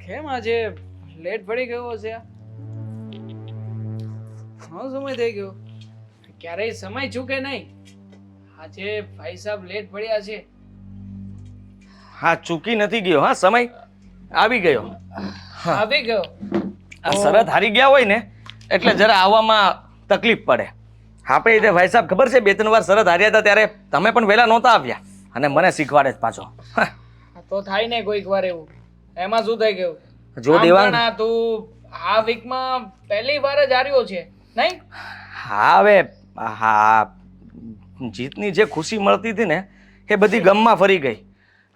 કેમ આજે લેટ પડી ગયો છે? ઘણો સમય થઈ ગયો. ક્યારેય સમય ચૂકે નહીં. આજે ભાઈ સાહેબ લેટ પડ્યા છે. હા, ચૂકી નથી ગયો. હા, સમય આવી ગયો. આવી ગયો. આ શરત હારી ગયા હોય ને એટલે જરા આવવામાં તકલીફ પડે. આપણે રીતે ભાઈ સાહેબ ખબર છે 2-3 વાર શરત હાર્યા હતા ત્યારે તમે પણ વહેલા નહોતા આવ્યા અને મને શીખવાડે જ પાછો. તો થાય ને કોઈક વાર એવું. એમાં શું થઈ ગયું? જો દેવાંગ, તું આ વીકમાં પહેલી વાર જ હાર્યો છે નહીં? હા હવે હા, જીતની જે ખુશી મળતી હતી ને એ બધી ગમમાં ફરી ગઈ.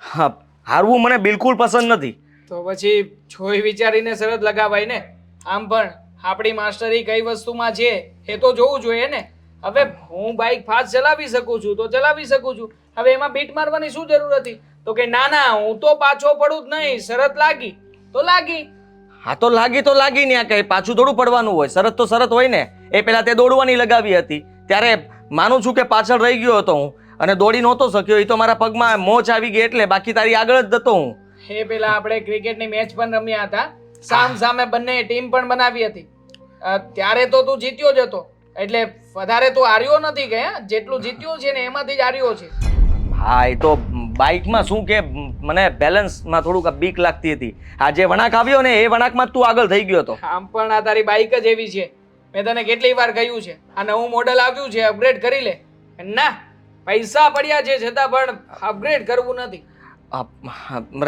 હા, હારવું મને બિલકુલ પસંદ નથી. તો પછી જોઈ વિચારીને શરત લગાવાય ને. આમ પણ આપણી માસ્ટરી કઈ વસ્તુમાં છે એ તો જોવું જોઈએ ને. હવે હું બાઇક ફાસ્ટ ચલાવી શકું છું તો ચલાવી શકું છું. હવે એમાં બીટ મારવાની શું જરૂર હતી? તો કે ના ના, હું તો પાછો પડું જ નહીં. શરત લાગી તો લાગી. હા, તો લાગી ને. આ કઈ પાછું થોડું પડવાનું હોય. શરત તો શરત હોય ને. એ પેલા તે દોડવાની લગાવી હતી ત્યારે માનું છું કે પાછળ રહી ગયો હતો હું અને દોડી નહોતો શક્યો. એ તો મારા પગમાં મોચ આવી ગઈ એટલે, બાકી તારી આગળ જ જતો હું. એ પેલા આપણે ક્રિકેટની મેચ પણ રમ્યા હતા. સામ સામે બંને ટીમ પણ બનાવી હતી. ત્યારે તો તું જીત્યો જ હતો. એટલે વધારે તું હાર્યો નથી કે જેટલું જીત્યો છે ને એમાંથી જ હાર્યો છે. હા, એ તો બાઇકમાં શું કે મને બેલેન્સમાં થોડુંક બીક લાગતી હતી. આ જે વળાંક આવ્યો ને એ વળાંકમાં જ તું આગળ થઈ ગયો હતો. આમ પણ આ તારી બાઇક જ એવી છે. મેં તને કેટલી વાર કહ્યું છે આ નવું મોડલ આવ્યું છે, અપગ્રેડ કરી લે. ના, પૈસા પડ્યા છે છતાં પણ અપગ્રેડ કરવું નથી.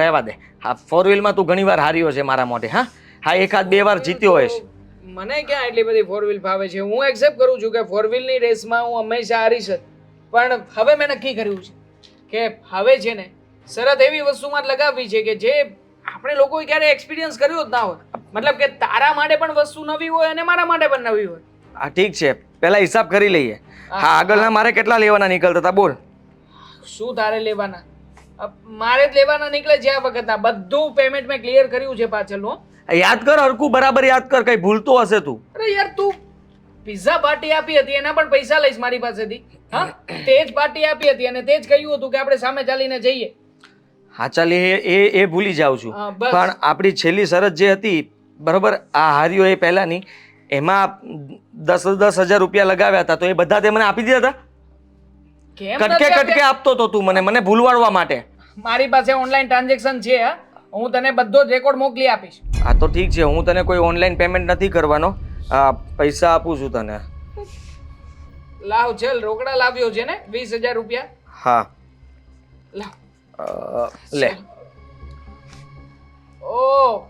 રહેવા દે. હા, 4 વ્હીલમાં તું ઘણી વાર હાર્યો છે મારા મોઢે. હા હા, 1-2 વાર જીત્યો હોઈશ. મને ક્યાં એટલી બધી 4 વ્હીલ ભાવે છે. હું એક્સેપ્ટ કરું છું કે 4 વ્હીલની રેસમાં હું હંમેશા હારીશ જ. પણ હવે મેં નક્કી કર્યું છે કે હવે છે ને શરત એવી વસ્તુમાં જ લગાવવી છે કે જે આપણે લોકોએ ક્યારે એક્સપિરિયન્સ કર્યો જ ના હોય. મતલબ કે તારા માટે પણ વસ્તુ નવી હોય અને મારા માટે પણ નવી હોય. હા, ઠીક છે. પહેલા હિસાબ કરી લઈએ. હા, આગળના મારે કેટલા લેવાના નીકળતા હતા બોલ. શું તારે લેવાના? મારે જ લેવાના નીકળે છે આ વખતના. બધું પેમેન્ટ મેં ક્લિયર કર્યું છે પાછળનું. યાદ કર હરકું, બરાબર યાદ કર. કઈ ભૂલતો હશે તું. અરે યાર, તું પિઝા પાર્ટી આપી હતી એના પણ પૈસા લઈશ મારી પાસેથી. હા, તે જ પાર્ટી આપી હતી અને તે જ કહ્યું હતું કે આપણે સામે ચાલીને જઈએ. હા ચાલ, એ ભૂલી જાઉં છું. પણ આપણી છેલ્લી શરત જે હતી બરોબર, આ હાર્યો એ પહેલાની, એમાં 10,000 રૂપિયા લગાવ્યા હતા તો એ બધા તે મને આપી દીધા હતા. કેમ કટકે આપતો તો તું મને ભૂલવાડવા માટે. મારી પાસે ઓનલાઈન ટ્રાન્ઝેક્શન છે. હું તને બધો જ રેકોર્ડ મોકલી આપીશ. હા તો ઠીક છે, હું તને કોઈ ઓનલાઈન પેમેન્ટ નથી કરવાનો. પૈસા આપું છું તને. લાવ, ચલ રોકડા લાવ્યો છે ને 20,000 રૂપિયા. હા લાવ. લે. ઓ,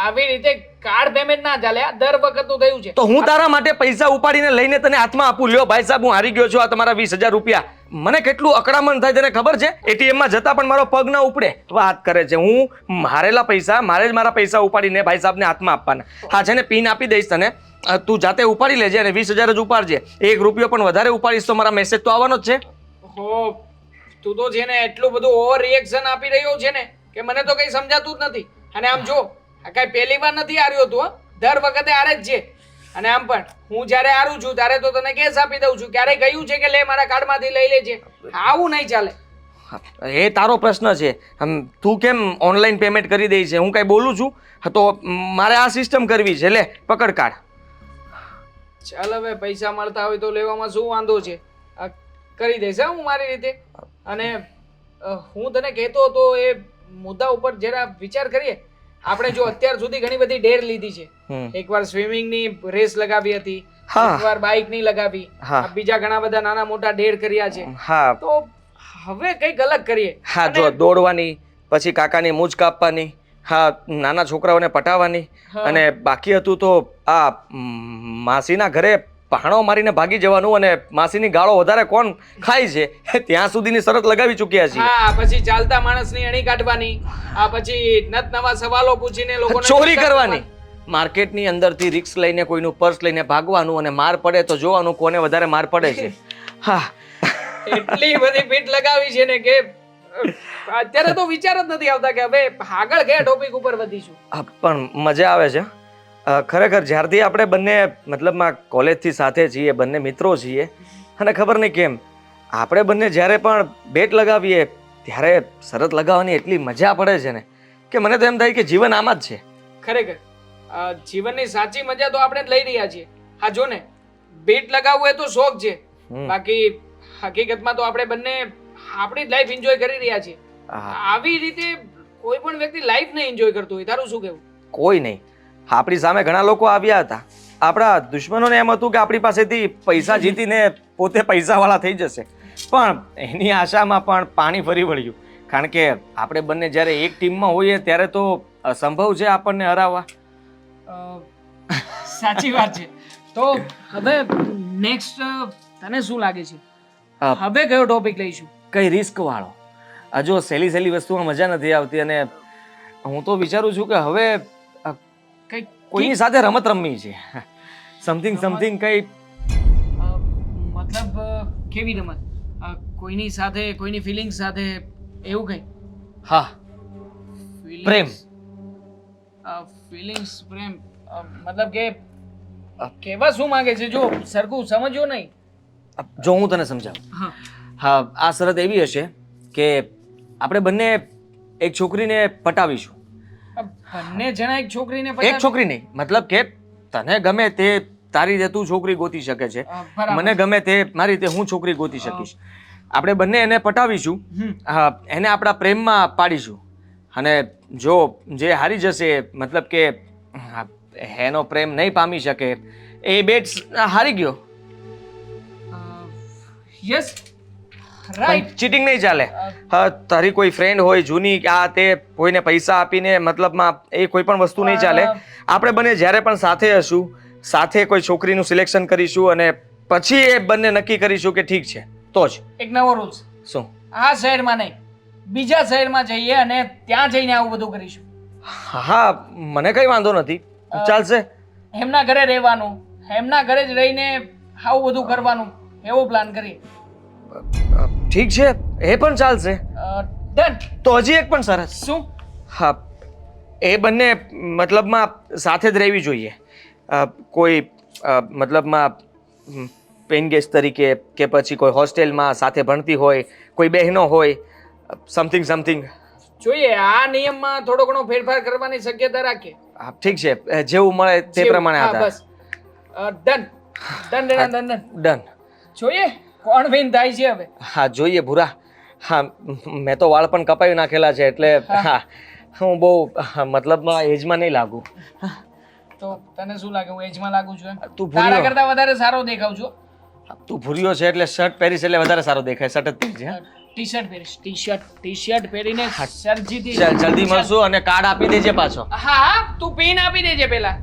આવી રીતે કાર્ડ પેમેન્ટ ના ચાલે. દર વખતનું થયું છે. તો હું તારા માટે પૈસા ઉપાડીને લઈને તને હાથમાં આપું. લ્યો ભાઈ સાહેબ, હું હારી ગયો છું. આ તમારા 20,000 રૂપિયા. મને કેટલું અકળામણ થાય તને ખબર છે? ATM માં જતા પણ મારો પગ ના ઉપડે. વાત કરે છે. હું હારેલા પૈસા મારે જ મારા પૈસા ઉપાડીને ભાઈ સાહેબને હાથમાં આપવાના. હા છે ને, પિન આપી દઈશ તને. તું જાતે ઉપાડી લેજે અને 20,000 જ ઉપાડજે. 1 રૂપિયો પણ વધારે ઉપાડીશ તો મારા મેસેજ તો આવવાનો જ છે. હો, તું તો છે ને એટલું બધું ઓવર રિએક્શન આપી રહ્યો છે ને કે મને તો કઈ સમજાતું જ નથી. અને આમ જો, આ કઈ પહેલી વાર નથી હાર્યો તું. દર વખતે હારે જ છે. અને આમ પણ હું જ્યારે હારું છું ત્યારે તો તને કેસ આપી દઉં છું. ક્યારે કહ્યું છે કે લે મારા કાર્ડમાંથી લઈ લેજે? આવું નહીં ચાલે. એ તારો પ્રશ્ન છે. તું કેમ ઓનલાઈન પેમેન્ટ કરી દઈ છે? હું કઈ બોલું છું? તો મારે આ સિસ્ટમ કરવી છે. લે પકડ કાર્ડ. ચાલ, હવે પૈસા મળતા હોય તો લેવામાં શું વાંધો છે? કરી દઈશ હું મારી રીતે. અને હું તને કહેતો હતો એ મુદ્દા ઉપર જરા વિચાર કરીએ. આપણે જો અત્યાર સુધી ઘણી બધી ડેર લીધી છે. એકવાર સ્વિમિંગની રેસ લગાવી હતી, એકવાર બાઇકની લગાવી, બીજા ઘણા બધા નાના મોટા ડેર કર્યા છે. તો હવે કંઈક અલગ કરીએ. હા, જો દોડવાની, પછી કાકાની મૂછ કાપવાની, હા નાના છોકરાઓને પટાવવાની, અને બાકી હતું તો આ માસીના ઘરે પહાણો મારીને ભાગી જવાનું અને માસીની ગાળો વધારે કોણ ખાય છે ત્યાં સુધીની શરત લગાવી ચૂક્યા છીએ. હા, પછી ચાલતા માણસની અણી કાઢવાની, આ પછી નત નવા સવાલો પૂછીને લોકોને ચોરી કરવાની, માર્કેટની અંદરથી રિક્સ લઈને કોઈનું પર્સ લઈને ભાગવાનું અને માર પડે તો જોવાનું કોને વધારે માર પડે છે. હા, એટલી બધી પીઠ લગાવી છે ને કે અત્યારે તો વિચાર જ નથી આવતા કે હવે આગળ કયા ટોપિક ઉપર વધીશું. પણ મજા આવે છે ખરેખર. જ્યારથી આપણે બંને મતલબમાં કોલેજથી સાથે છીએ, બંને મિત્રો છીએ, અને ખબર નહીં કેમ આપણે બંને જ્યારે પણ બેટ લગાવીએ ત્યારે શરત લગાવવાની એટલી મજા પડે છે ને. કે મને તો એમ થાય કે જીવન આમ જ છે. ખરેખર જીવનની સાચી મજા તો આપણે જ લઈ રહ્યા છીએ. હા જો ને, બીટ લગાવવું એ તો શોખ છે, હમ. બાકી હકીકતમાં તો આપણે બંને આપણી જ લાઈફ એન્જોય કરી રહ્યા છીએ. હા. આવી રીતે કોઈ પણ વ્યક્તિ લાઈફ ને એન્જોય કરતો હોય. તારું શું કહેવું? કોઈ નહીં. આપણી સામે ઘણા લોકો આવ્યા હતા. આપણા દુશ્મનોને એમ હતું કે આપણી પાસેથી પૈસા જીતીને પોતે પૈસાવાળા થઈ જશે, પણ એની આશામાં પણ પાણી ફરી વળ્યું. કારણ કે આપણે બંને જ્યારે એક ટીમમાં હોઈએ ત્યારે તો અસંભવ છે આપણને હરાવવા. સાચી વાત છે. તો હવે નેક્સ્ટ તને શું લાગે છે, અ, હવે કયો ટોપિક લઈશું? કઈ રિસ્ક વાળો. આ જો સહેલી સહેલી વસ્તુમાં મજા નથી આવતી, અને હું તો વિચારું છું કે હવે કઈ કોઈની સાથે રમત રમવી છે. સમથિંગ કઈ મતલબ કેવી રમત? કોઈની સાથે, કોઈની ફિલિંગ્સ સાથે, એવું કઈ? હા, પ્રેમ. ફિલિંગ્સ, પ્રેમ, મતલબ કે કહેવા શું માંગે છે? જો સરખું સમજ્યો નહીં. જો હું તને સમજાવું. હા હા, આ શરત એવી હશે કે આપણે બંને એક છોકરીને પટાવીશું. બંને જણા એક છોકરીને એક છોકરી નહીં, મતલબ કે તને ગમે તે તારી રીતે તું છોકરી ગોતી શકે છે, બરાબર. મને ગમે તે મારી રીતે હું છોકરી ગોતી શકીશ. આપણે બંને એને પટાવીશું, હા, એને આપણા પ્રેમમાં પાડીશું, અને જો જે હારી જશે, મતલબ કે એનો પ્રેમ નહીં પામી શકે, એ બેટ હારી ગયો. Yes, right. ચીટિંગ નહીં ચાલે. હા, તારી કોઈ ફ્રેન્ડ હોય જૂની, આ તે કોઈને પૈસા આપીને, મતલબમાં એ કોઈ પણ વસ્તુ નહીં ચાલે. આપણે બંને જ્યારે પણ સાથે હશું, સાથે કોઈ છોકરીનું સિલેક્શન કરીશું, અને પછી એ બંને નક્કી કરીશું કે ઠીક છે તો જ. એક નવો રૂલ્સ. શું? આ શહેરમાં નહીં, બીજા શહેરમાં જઈએ અને ત્યાં જઈને આવું બધું કરીશું. હા, મને કઈ વાંધો નથી, ચાલશે. એમના ઘરે રહેવાનું, એમના ઘરે જ રહીને આવું બધું કરવાનું, એવો પ્લાન કરીએ. ઠીક છે, એ પણ ચાલશે. ડન. તો હજી એક પણ સરસ. શું? હા, એ બંને મતલબમાં સાથે જ રહેવી જોઈએ. કોઈ મતલબમાં પેઇંગ ગેસ્ટ તરીકે, કે પછી કોઈ હોસ્ટેલમાં સાથે ભણતી હોય, કોઈ બહેનો હોય, સમથિંગ. જોઈએ, આ નિયમમાં થોડો ઘણો ફેરફાર કરવાની શક્યતા રાખીએ. હા, ઠીક છે, જેવું મળે તે પ્રમાણે હા, આધાર. બસ. ડન. ડન. જોઈએ કોણ વિન થાય છે હવે. હા, જોઈએ ભૂરા. હા, મેં તો વાળ પણ કપાવી નાખેલા છે, એટલે હા, હું બહુ મતલબમાં એજમાં નહીં લાગુ. તો તને શું લાગે, હું એજમાં લાગુ છું? તું તારા ભૂર્યો. કરતા વધારે સારો દેખાવ છું. તું ભૂર્યો છે એટલે શર્ટ પહેરીશ એટલે વધારે સારો દેખાય. શર્ટ જ પહેરજે. હા? ટી-શર્ટ પહેરીશ, ટી-શર્ટ પહેરીને સરજીથી. ચાલ, જલ્દી મળશું, અને કાર્ડ આપી દેજે પાછો. હા, તું પેન આપી દેજે પેલા.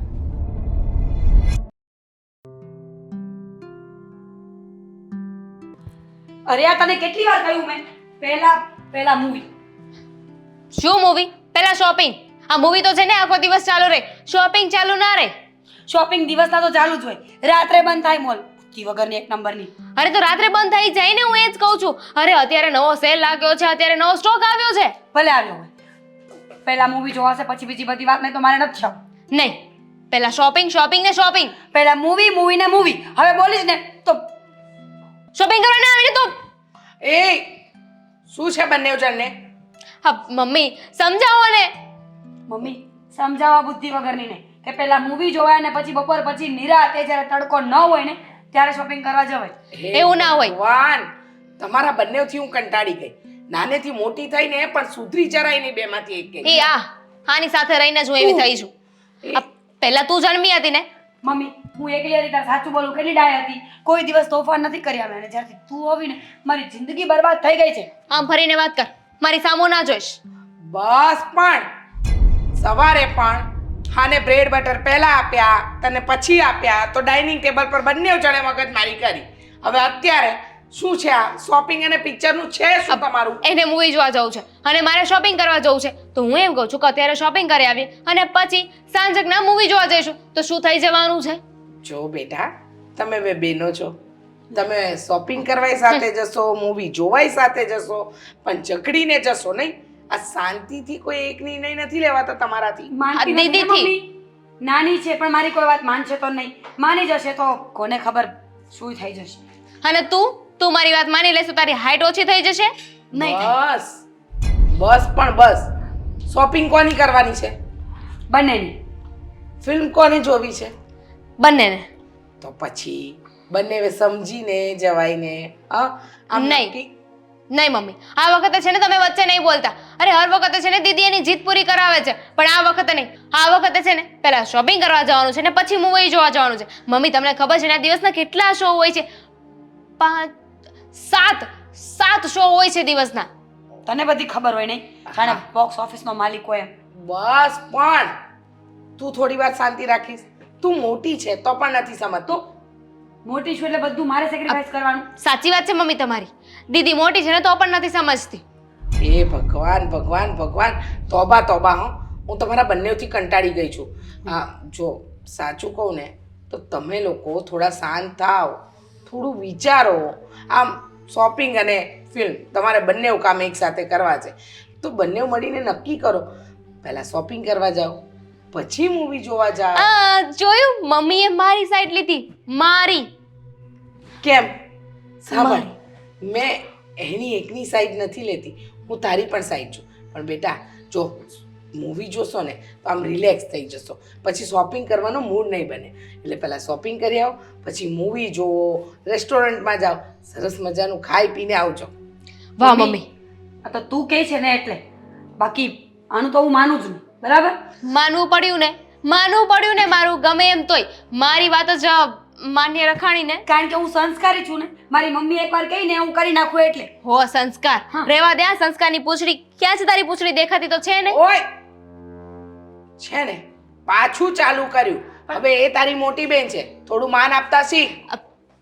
અરે આ તને કેટલી વાર કહ્યું મેં, પહેલા મૂવી. શું મૂવી? પહેલા શોપિંગ. આ મૂવી તો છે ને આખો દિવસ ચાલુ રહે, શોપિંગ ચાલુ ના રહે. શોપિંગ દિવસના તો ચાલુ જ હોય, રાત્રે બંધ થાય મોલ. બુદ્ધિ વગરની એક નંબરની. અરે તો રાત્રે બંધ થઈ જાય ને, હું એ જ કહું છું. અરે અત્યારે નવો સેલ લાગ્યો છે, અત્યારે નવો સ્ટોક આવ્યો છે. ભલે આવ્યો હોય, પહેલા મૂવી જોવાશે, પછી બીજી બધી વાત નહીં તો મારે નથી થવું. નહીં, પહેલા શોપિંગ ને શોપિંગ. પહેલા મૂવી ને મૂવી. હવે બોલીશ ને તો શોપિંગ કરવા ના આવે ને તો એ શું છે બંને જણને? હા મમ્મી સમજાવો ને. મમ્મી સમજાવવા બુદ્ધિ વગરની નહીં કે પહેલા મૂવી જોવાય ને પછી બપોર પછી નિરાતે જ્યારે તડકો ન હોય ને ત્યારે શોપિંગ કરવા જવાય. એવું ના હોય. ભગવાન, તમારા બંનેથી હું કંટાળી ગઈ. નાનેથી મોટી થઈને પણ સુધરી જરાય નહીં બેમાંથી એક ગઈ. એ આની સાથે રહીને જ હું એવી થઈ છું. પહેલા તું જન્મી હતી ને. મમ્મી હું એકલી હતી તાર સાચું બોલું, કેટલી ડાય હતી, કોઈ દિવસ તોફાન નથી કર્યા મેં. જ્યારથી તું આવી ને મારી જિંદગી બરબાદ થઈ ગઈ છે. આમ ફરીને વાત કર, મારી સામો ના જોઈશ. બસ, પણ સવારે પણ હાને બ્રેડ બટર પહેલા આપ્યા, તને પછી આપ્યા, તો ડાઇનિંગ ટેબલ પર બંને જણે મગજમારી કરી. હવે અત્યારે શું છે આ શોપિંગ અને પિક્ચરનું છે શું તમારું? એને મૂવી જોવા જવું છે અને મારે શોપિંગ કરવા જવું છે, તો હું એમ કહું છું કે અત્યારે શોપિંગ કરી આવીએ અને પછી સાંજના મૂવી જોવા જઈશું. તો શું થઈ જવાનું છે? જો બેટા, તમે બે બહેનો છો, તમે શોપિંગ કરવાય સાથે જશો, મૂવી જોવાય સાથે જશો, પણ ઝઘડીને જશો નહીં. આ શાંતિથી કોઈ એક નિર્ણય નથી લેવાતા તમારાથી. માનતી નથી ને દીદીથી. મમ્મી નાની છે પણ મારી કોઈ વાત માનશે તો નહીં, માની જશે તો કોને ખબર શું થઈ જશે. અને તું મારી વાત માની લેશે, તારી હાઈટ ઓછી થઈ જશે. નહીં થાય. બસ પણ બસ. શોપિંગ કોની કરવાની છે? બંનેની. ફિલ્મ કોને જોવી છે? બંનેને. તો પછી બંને સમજીને જવાયને આમ નહીં. નક્કી- નહીં મમ્મી, આ વખતે છે ને તમે વચ્ચે નહીં બોલતા. અરે હર વખતે છે ને દીદી એની જીત પૂરી કરાવે છે, પણ આ વખતે નહીં. આ વખતે છે ને પહેલા શોપિંગ કરવા જવાનું છે ને પછી મૂવી જોવા જવાનું છે. મમ્મી તમને ખબર છે ને આ દિવસના કેટલા શો હોય છે? 7 શો હોય છે દિવસના. તને બધી ખબર હોય નહીં જાણે બોક્સ ઓફિસનો માલિક હોય એમ. બસ પણ તું થોડી વાર શાંતિ રાખીશ. તું મોટી છે તો પણ નથી સમજતો. મોટી છું એટલે બધું મારે સેક્રિફાઈસ કરવાનું. સાચી વાત છે મમ્મી તમારી. દીદી મોટી છે ને તો પણ નથી સમજતી. એ ભગવાન ભગવાન ભગવાન, તોબા તોબા. હું તમારા બંનેથી કંટાળી ગઈ છું. જો સાચું કહું ને તો તમે લોકો થોડા શાંત થાવ, થોડું વિચારો. આમ શોપિંગ અને ફિલ્મ તમારે બંને કામ એકસાથે કરવા છે તો બંને મળીને નક્કી કરો. પહેલાં શોપિંગ કરવા જાઓ, પછી મૂવી જોવા જાઓ. જોયું, મમ્મીએ મારી સાઈડ લીધી. મારી. કેમ? સાંભળ, મેં એની એકની સાઈડ નથી લેતી, હું તારી પણ સાઈડ છું. પણ બેટા જો મૂવી જોશો ને તો આમ રિલેક્સ થઈ જશો, પછી શોપિંગ કરવાનો મૂડ નહીં બને. એટલે પહેલાં શોપિંગ કરી આવો, પછી મૂવી જોવો, રેસ્ટોરન્ટમાં જાઓ, સરસ મજાનું ખાઈ પીને આવજો. વાહ મમ્મી. આ તો તું કહે છે ને એટલે, બાકી આનું તો હું માનું જ નહીં. બરાબર? માનવું પડ્યું ને મારું ગમે એમ તોય મારી વાત જ માન્ય રખાણી ને. કારણ કે હું સંસ્કારી છું ને. મારી મમ્મી એકવાર કહીને હું કરી નાખું એટલે. હો સંસ્કાર. હા. રેવા દે આ સંસ્કારની પૂંછડી. ક્યાં છે તારી પૂંછડી? દેખાતી તો છે ને. ઓય છે ને, પાછું ચાલુ કર્યું. હવે એ તારી મોટી બેન છે, થોડું માન આપતા શીખ.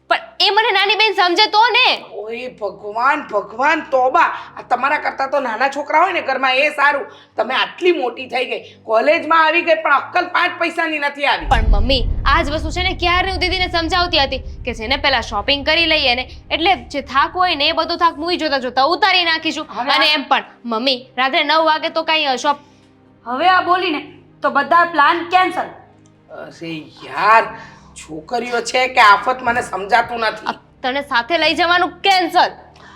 પણ એ મને નાની બેન સમજે તો ને. ઓય ભગવાન ભગવાન, તોબા. આ તમારા કરતા તો નાના છોકરા હોય ને ઘરમાં એ સારું. તમે આટલી મોટી થઈ ગઈ, કોલેજમાં આવી ગઈ, પણ અક્કલ 5 પૈસાની નથી આવી. પણ મમ્મી આ જ વસ્તુ છે ને ક્યારે હું દીદીને સમજાવતી હતી કે છે ને પહેલા શોપિંગ કરી લઈએ ને એટલે જે થાક હોય ને એ બધો થાક મૂવી જોતા જોતા ઉતારી નાખીશું. હવે અને એમ પણ મમ્મી રાત્રે 9 વાગે તો કઈ શોપ. હવે આ બોલીને તો બધા પ્લાન કેન્સલ. અરે યાર, છોકરીઓ છે કે આફત મને સમજાતું નથી. તને સાથે લઈ જવાનું કેન્સલ.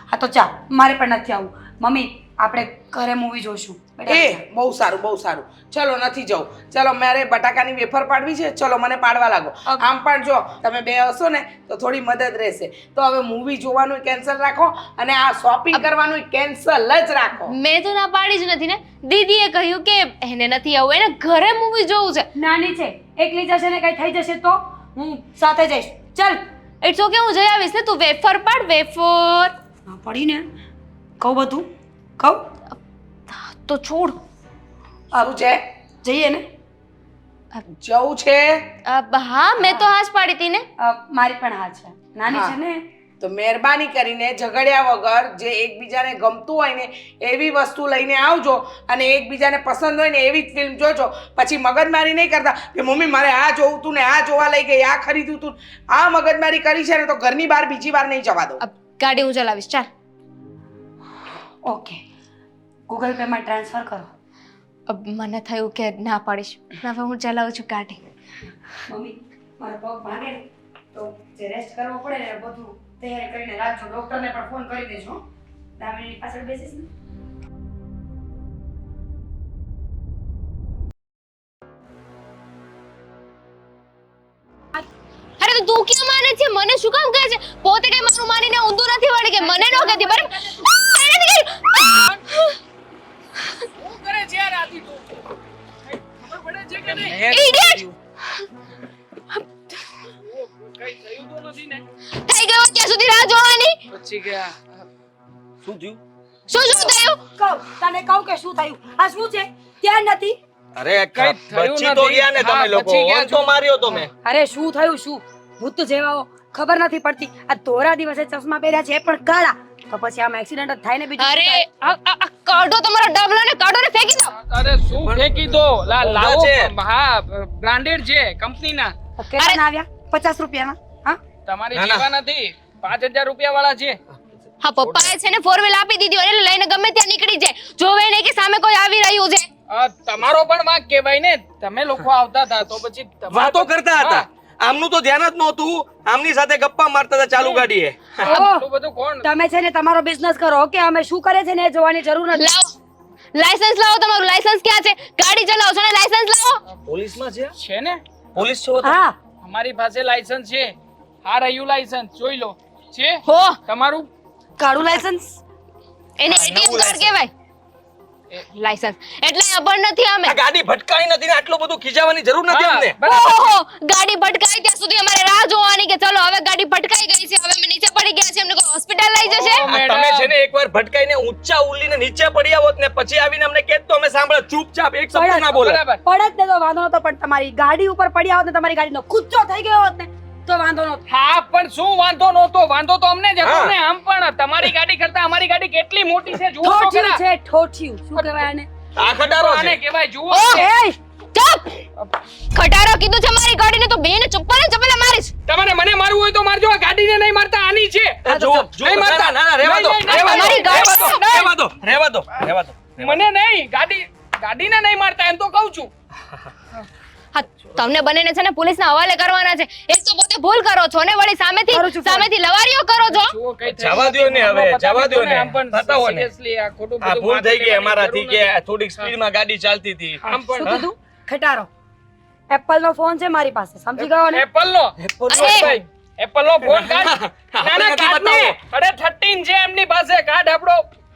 હા તો ચાલ, મારે પણ નથી આવું. મમ્મી આપણે ઘરે મૂવી જોઈશું. એ બહુ સારું બહુ સારું. ચલો નથી જવું. ચલો મારે બટાકાની વેફર પાડવી છે, ચલો મને પાડવા લાગો. આમ પણ જો તમે બે હશો ને તો થોડી મદદ રહેશે. તો હવે મૂવી જોવાનું કેન્સલ રાખો અને આ શોપિંગ કરવાનું કેન્સલ જ રાખો. મેં તો ના પાડી જ નથી ને. દીદીએ કહ્યું કે એને નથી આવું, એને ઘરે મૂવી જોવું છે. નાની છે, એકલી જશે ને કઈ થઈ જશે તો હું સાથે જઈશ. ચાલ. ઇટ્સ ઓકે, હું જઈ આવીશ ને. તું વેફર પાડ. વેફર ના પડીને કહું બધું કહું તો છોડ. શું છે? જઈએ ને. જવું છે? હા મેં તો હાશ પાડી હતી ને. મારી પણ હા છે. નાની હા. છે ને. તો મહેરબાની કરીને ઝઘડ્યા વગર જે એકબીજાને ગમતું હોય ને એવી વસ્તુ લઈને આવજો અને એકબીજાને પસંદ હોય ને એવી જ ફિલ્મ જોજો. પછી મગજમારી નહીં કરતા કે મમ્મી મારે આ જોવું તું ને આ જોવા લઈ ગઈ, આ ખરીદ્યું તું. આ મગજમારી કરી છે ને તો ઘરની બહાર બીજી વાર નહીં જવા દો. ગાડી હું ચલાવીશ. ચાલ. ઓકે, ગૂગલ પે માં ટ્રાન્સફર કરો. મને થયું કે ના પાડીશ. હવે હું ચલાવું છું ગાડી. મમ્મી મારો પગ ભાગે ને તો જે રેસ્ટ કરવો પડે ને બધું તૈયારી કરીને રાખજો. ડોક્ટરને પણ ફોન કરી દેજો. દામિની પાછળ બેસીશ ને. અરે તો તું કેમ માને છે? મને શું કામ કહે છે? પોતે કઈ મારું માનીને ઊંધું નથી વળી કે મને નો કહેતી બરાબર. શું કરે છે યાર આથી તું? ખબર પડે છે કે નહીં? Idiot! કઈ થયું તો નથી ને? થઈ ગયો ત્યાં સુધી રાહ જોવાની. પછી ગયા શું થયું? શું થયું? કહું તને કહું કે શું થયું? આ શું છે? ત્યાં નથી. અરે કઈ થયું બચી તો નથી. ગયા ને હા, તમે લોકો. બચી ગયા ઓમ તો છો. માર્યો તો મેં. અરે શું થયું? શું ભૂત જેવાઓ ખબર નથી પડતી. આ ધોરા દિવસે ચશ્મા પહેર્યા છે એ પણ કાળા. તો પછી આમાં એક્સિડન્ટ જ થાય ને. બીજું અરે આ કાઢો તમારો ડબલો ને કાઢો ને ફેંકી દો. અરે શું ફેંકી દો? લાવો છે. હા બ્રાન્ડેડ છે કંપનીના. કેટલા આવ્યા? 50 રૂપિયાના. હા તમારી ના, ના. જેવા નથી, 5000 રૂપિયા વાળા છે. હા પપ્પાએ છે ને 4 વ્હીલ આપી દીધી હોય એટલે લઈને ગમે ત્યાં નીકળી જાય. જોવે નહીં કે સામે કોઈ આવી રહ્યું છે. તમારો પણ વાંક કહેવાય ને. તમે લોકો આવતા હતા તો પછી તમારે વાતો પણ- કરતા હતા. આમનું તો ધ્યાન જ નહોતું. આમની સાથે ગપ્પા મારતા હતા ચાલુ ગાડીએ. હા, આટલું બધું કોણ? તમે છે ને તમારો બિઝનેસ કરો. ઓકે, અમે શું કરે છે ને એ જોવાની જરૂર નથી. લાવો લાયસન્સ લાવો તમારું. લાયસન્સ ક્યાં છે? ગાડી ચલાવો છો ને લાયસન્સ લાવો. પોલીસમાં છે છે ને પોલીસ છો તમે? હા અમારી પાસે લાયસન્સ છે. આ રહ્યું લાયસન્સ, જોઈ લો. છે હો તમારું? કાળું લાયસન્સ એને એટીએમ કાર્ડ કહેવાય. લાયસન્સ એટલે અભણ નથી અમે. આ ગાડી ભટકાઈ નથી ને આટલું બધું ખીજાવાની જરૂર નથી હા, અમને. બરાબર. ઓહો ગાડી ભટકાઈ ત્યાં સુધી અમારે રાહ જોવાની કે ચલો હવે ગાડી ભટકાઈ ગઈ છે, હવે અમે નીચે પડી ગયા છે, અમને કોઈ હોસ્પિટલ લઈ જશે. ઓ, આ તમે છે ને એકવાર ભટકાઈને ઊંચા ઉલ્લીને નીચે પડી આવોત ને પછી આવીને અમને કહેત તો અમે સાંભળે. ચૂપચાપ એક શબ્દ ના બોલે. બરાબર. પડત ને તો વાંધો નતો, પણ તમારી ગાડી ઉપર પડી આવત ને તમારી ગાડીનો કૂચો થઈ ગયો હોત ને તો વાંધો નતો. હા પણ શું વાંધો નહોતો? વાંધો તો અમને જ હતો હા. ને. આમ પણ તમારી ગાડી કરતા અમારી ગાડી કેટલી મોટી છે, જુઓ તો ઠોઠિયું ખરા. છે ઠોઠિયું, શું કહેવાય આને? આ ખટારો આને છે. કહેવાય, જુઓ. ઓ છે. એ ચૂપ. ખટારો કીધું છે મારી ગાડીને તો બેને ચપ્પલે મારીશ. તમારે મને મારવું હોય તો મારજો, આ ગાડીને નહીં મારતા, આની છે. એ જુઓ, જુઓ, નહીં મારતા. ના, ના, રહેવા દો, નહીં, નહીં, રહેવા દો, નહીં, રહેવા દો, નહીં. રહેવા દો, રહેવા દો, રહેવા દો. મને નહીં, ગાડીને નહીં મારતા, એમ તો કહું છું. હા તમને બંનેને છે ને પોલીસના હવાલે કરવાના છે. એક તો પોતે ભૂલ કરો છો ને વળી કરું છું, સામેથી લવારીઓ કરો છો. જુઓ, કઈ થઈ જવા દ્યો ને હવે, પતાવી જવા દ્યો ને. આમ પણ પતાવો ને. seriously આ ખોટું આ બધું ભૂલ થઈ ગઈ માથે અમારાથી કે લેવાની થોડીક સ્પીડમાં ગાડી ચાલતી હતી. આમ શું પણ કીધું? ખટારો એપલ નો ફોન છે મારી પાસે, સમજી ગયો ને? એપલ નો અરે, એપલ નો ફોન કાઢ. ના ના, નથી કાઢ ને. બતાવો. અરે 13 છે એમની પાસે, કાઢ.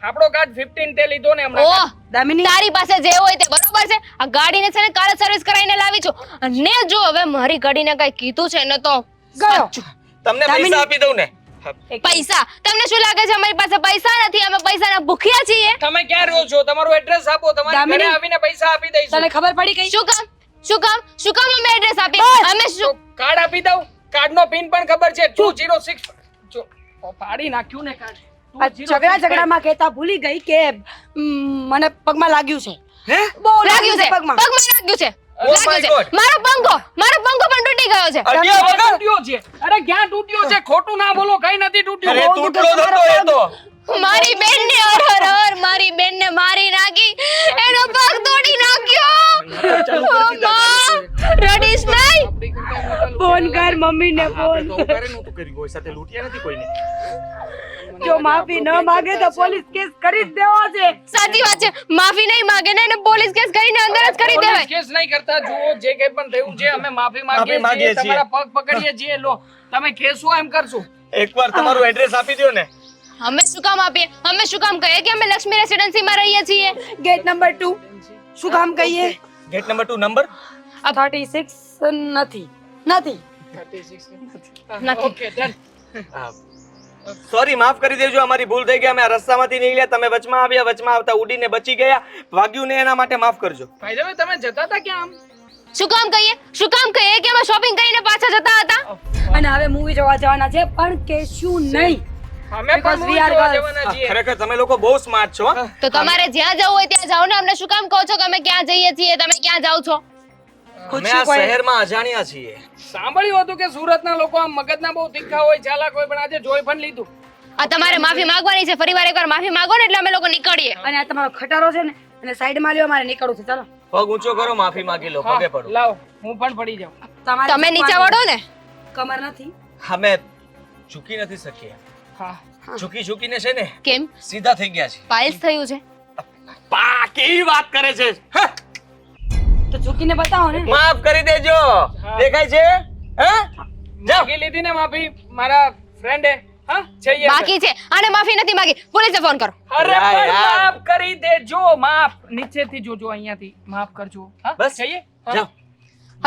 આપણો કાર્ડ 15 તે લીધો ને હમણાં. ઓહ દામિની તારી પાસે જે હોય તે બરોબર છે. આ ગાડીને છે ને કાલે સર્વિસ કરાવીને લાવી છું. અને જો હવે મારી ગાડીને કઈ કીધું છે ને તો ગયો. તમને દામિની. પૈસા આપી દઉં ને. પૈસા તમને શું લાગે છે અમારી પાસે પૈસા નથી? અમે પૈસાના ભૂખ્યા છીએ. તમે ક્યાં રહ્યો છો? તમારું એડ્રેસ આપો, તમારી ઘરે દામિની. આવીને પૈસા આપી દઈશું. તને ખબર પડી ગઈ? શું કામ અમે એડ્રેસ આપીએ? અમે તો શું કાર્ડ આપી દઉં. કાર્ડનો પિન પણ ખબર છે, 206. જો પાડી નાખ્યું ને કાર્ડ. આ ઝઘડામાં કહેતા ભૂલી ગઈ કે મને પગમાં લાગ્યું છે. હે? બહુ લાગ્યું છે પગમાં. પગમાં લાગ્યું છે. Oh my લાગ્યું God. છે. મારો પંખો પણ તૂટી ગયો છે. અડ્યા વગર? તૂટ્યો છે. અરે ક્યાં તૂટ્યો છે? ખોટું ના બોલો, કઈ નથી તૂટ્યું. અરે તૂટલો જ હતો એ તો. મારી બેનને મારી બેનને મારી નાખી, એનો પગ તોડી નાખ્યો. ઓ માં, રડીશ નહીં. આપણી કરતા મોટા લોકો ફોન કર મમ્મીને ફોન. તો ઉતારે નહોતું કર્યું, કોઈ સાથે લૂંટ્યા નથી કોઈને. જો માફી ન માંગે તો પોલીસ કેસ કરી જ દેવો છે. સાચી વાત છે. માફી નહીં માંગે ને એને પોલીસ કેસ કરીને અંદર જ કરી પોલીસ દેવાય. કેસ નહીં કરતા. જુઓ, જે કંઈ પણ થયું છે અમે માફી માફી માંગીએ માંગીએ છીએ. છીએ. તમારા પગ પકડીએ છીએ. લો, તમે કહેશો એમ કરશું. એકવાર તમારું એડ્રેસ આપી દ્યો ને. અમે શું કામ આપીએ? અમે શું કામ કહીએ કે અમે લક્ષ્મી રેસિડેન્સીમાં રહીએ છીએ? ગેટ નંબર 2 શું કામ કહીએ? Gate number 2 number. 36 નથી. નથી. Okay, done. સોરી, માફ કરી દેજો, અમારી ભૂલ થઈ ગઈ. અમે આ રસ્તામાંથી નીકળ્યા, તમે વચમાં આવ્યા, વચમાં આવતા ઉડીને બચી ગયા. વાગ્યું ને એના માટે માફ કરજો. ભાઈ હવે તમે જતા હતા ક્યાં આમ? શું કામ કહીએ કે અમે શોપિંગ કરીને પાછા જતા હતા? અને હવે મૂવી જોવા જવાના છે, પણ કેશું નહીં. અમે Because પણ we movie are જોવા girls. જવાના છીએ. ખરેખર તમે લોકો બહુ સ્માર્ટ છો. હો. તો તમારે જ્યાં જવું હોય ત્યાં જાઓ ને. અમને શું કામ કહો છો કે અમે ક્યાં જઈએ છીએ? તમે ક્યાં જાઓ છો? અમે આ શહેરમાં અજાણ્યા છીએ. સાંભળ્યું હતું કે સુરતના લોકો આમ મગજના બહુ તીખા હોય, ચાલાક હોય, પણ આજે જોઈ પણ લીધું. આ તમારે માફી માંગવાની છે. ફરીવાર એકવાર માફી માંગો ને એટલે અમે લોકો નીકળીએ. અને આ તમારો ખટારો છે ને, અને સાઈડમાં લ્યો, મારે નીકળવું છે. ચાલો. પગ ઊંચો કરો, માફી માંગી લો, પગે હા, પડો. લાવો, હું પણ પડી જાઉં. તમારે તમે નીચે વળો ને. કમર નથી. અમે ઝૂકી નથી શકીએ. હા, ઝૂકીને છે ને કેમ? સીધા થઈ ગયા છે. પાઇલ્સ થયું છે. પા કેવી વાત કરે છે. હા, તો ઝૂકીને બતાવો ને. માફ કરી દેજો. દેખાય છે? હા, જાઓ. માગી લીધી ને માફી મારા ફ્રેન્ડે. હા, જઈએ. બાકી છે. આને માફી નથી માંગી. પોલીસને ફોન કરો. અરે યાર, પણ યાર. માફ કરી દેજો, માફ. નીચેથી જોજો, અહીંયાથી માફ કરજો. હા, બસ. જઈએ. હા. જાઓ.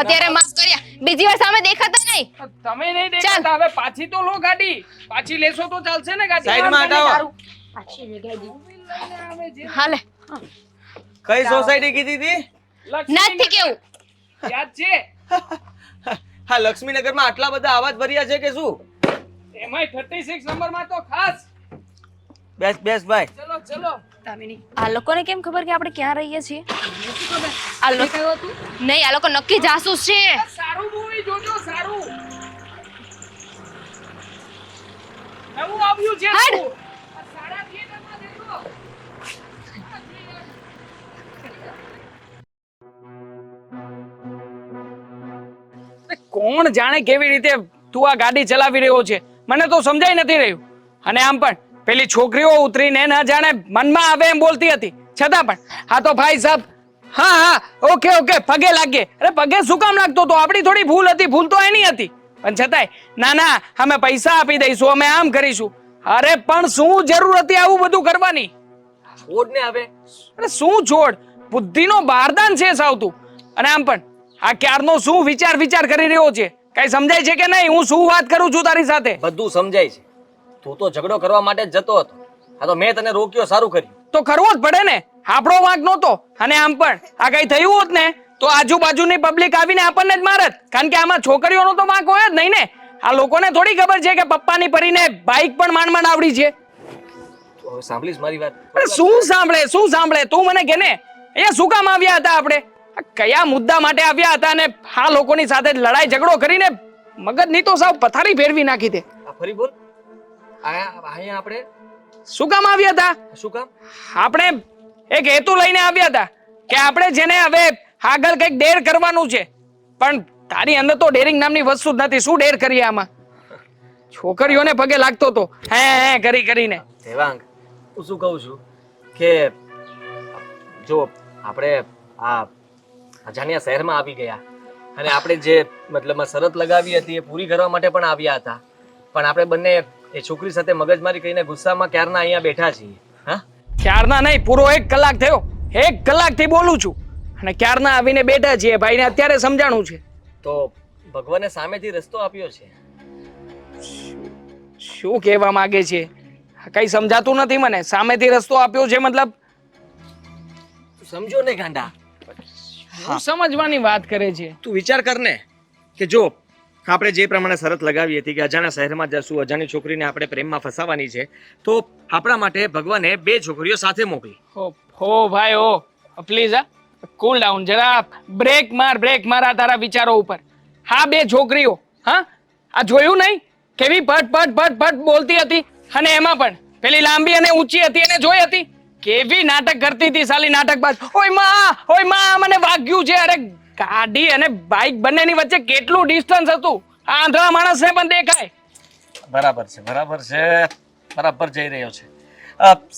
અત્યારે માફ કર્યા. બીજી વાર સામે દેખાતા નહીં. તમે નહીં દેખાતા. હવે પાછી તો લો ગાડી. પાછી લેશો તો ચાલશે ને ગાડી. સાઈડમાં હટાવો. તારું. પાછી જગ્યાએ દી. આવે છે. હાલે. કઈ સોસાયટી કીધી હતી? નથી કેવું. યાદ છે? હા, લક્ષ્મીનગરમાં આટલા બધા આવાજ ભર્યા છે કે શું? એમાંય 36 નંબરમાં તો ખાસ. બેસ બેસ ભાઈ. ચલો ચલો. દામિની. આ લોકોને કેમ ખબર કે આપણે ક્યાં રહીએ છીએ? આ લોકો કયું હતું? નહીં, આ લોકો નક્કી જાસૂસ છે. સારું મૂવી જોજો, સારું. નવું આવ્યું છે. હાડ. નવું. આ સાડા થિયેટરમાં દેખો. કોણ જાણે કેવી રીતે તું આ ગાડી ચલાવી રહ્યો છે, મને તો સમજાઈ નથી રહ્યું. અને આમ પણ પેલી છોકરીઓ ઉતરીને ન જાણે મનમાં આવે એમ બોલતી હતી. છતાં પણ હા તો ભાઈ સાહેબ હા હા ઓકે ઓકે પગે લાગે. અરે પગે શું કામ લાગતો તો? આપણી થોડી ભૂલ હતી, ભૂલ તો એની હતી. પણ છતાંય ના ના અમે પૈસા આપી દઈશું, અમે આમ કરીશું. અરે પણ શું જરૂર હતી આવું બધું કરવાની? છોડ ને હવે. અરે શું છોડ, બુદ્ધિનો બારદાન છે સાવ તું. અને આમ પણ આ ક્યારનો શું વિચાર કરી રહ્યો છે? કઈ સમજાય છે કે નહીં? હું શું વાત કરું છું તારી સાથે? બધું સમજાય છે. તું તો ઝઘડો કરવા માટે જ જતો હતો. હા તો મેં તને રોક્યો, સારું કર્યું. તો કરવો જ પડે ને, આપણો વાંક નહોતો. અને આમ પણ આ કઈ થયું હોત ને તો આજુબાજુની પબ્લિક આવીને આપણને જ મારત. કારણ કે આમાં છોકરીઓનો તો વાંક હોય જ નહીં ને. આ લોકોને થોડી ખબર છે કે પપ્પાની પરીને બાઈક પણ માંડ આવડી છે. તો હવે સાંભળીશ મારી વાત. અરે શું સાંભળે તું મને કે ને? અહીંયા શું કામ આવ્યા હતા આપણે? આ કયા મુદ્દા માટે આવ્યા હતા? અને આ લોકોની સાથે લડાઈ ઝઘડો કરીને મગજની તો સાવ પથારી ફેરવી નાખી દે. આ ફરી બોલ. અહીંયા આપણે શું કામ આવ્યા હતા? શું કામ? આપણે એક હેતુ લઈને આવ્યા હતા કે આપણે જેને હવે આગળ કંઈક ડેર કરવાનું છે. પણ તારી અંદર તો ડેરિંગ નામની વસ્તુ જ નથી. શું ડેર કરીએ આમાં? છોકરીઓને પગે લાગતો તો હે કરીને. દેવાંગ, હું શું કહું છું કે જો આપણે આ અજાણ્યા શહેરમાં આવી ગયા અને આપણે જે મતલબમાં શરત લગાવી હતી એ પૂરી કરવા માટે પણ આવ્યા હતા. પણ આપણે બંને એ છોકરી સાથે મગજમારી કરીને ગુસ્સામાં ક્યારના અહીંયા બેઠા છીએ. હા, ક્યારના નહીં, પૂરો 1 કલાક થયો. 1 કલાકથી બોલું છું અને ક્યારના આવીને બેઠા છીએ. ભાઈને અત્યારે સમજાણું છે. તો ભગવાને સામેથી રસ્તો આપ્યો છે. શું કહેવા માંગે છે? કઈ સમજાતું નથી મને. સામેથી રસ્તો આપ્યો છે મતલબ? તું સમજો ને ગાંડા. શું સમજવાની વાત કરે છે? તું વિચાર કર ને કે જો આપણે જે પ્રમાણે શરત લગાવી હતી કે અજાણ્યા શહેરમાં જશું, અજાણી છોકરીને આપણે પ્રેમમાં ફસાવાની છે, તો આપણા માટે ભગવાને 2 છોકરીઓ સાથે મોકલી. હો ભાઈ હો, પ્લીઝ હા કૂલ ડાઉન જરા. બ્રેક માર આ તારા વિચારો ઉપર. હા 2 છોકરીઓ. હા આ જોયું નહીં કેવી પટ બોલતી હતી? અને એમાં પણ પેલી લાંબી અને ઊંચી હતી એને જોઈ હતી? કેવી નાટક કરતી હતી સાલી નાટકબાજ. ઓય માં મને વાગ્યું છે. અરે ગાડી અને બાઇક બંનેની વચ્ચે કેટલું ડિસ્ટન્સ હતું? આ આંધળા માણસને પણ દેખાય. બરાબર છે, બરાબર જઈ રહ્યો છે.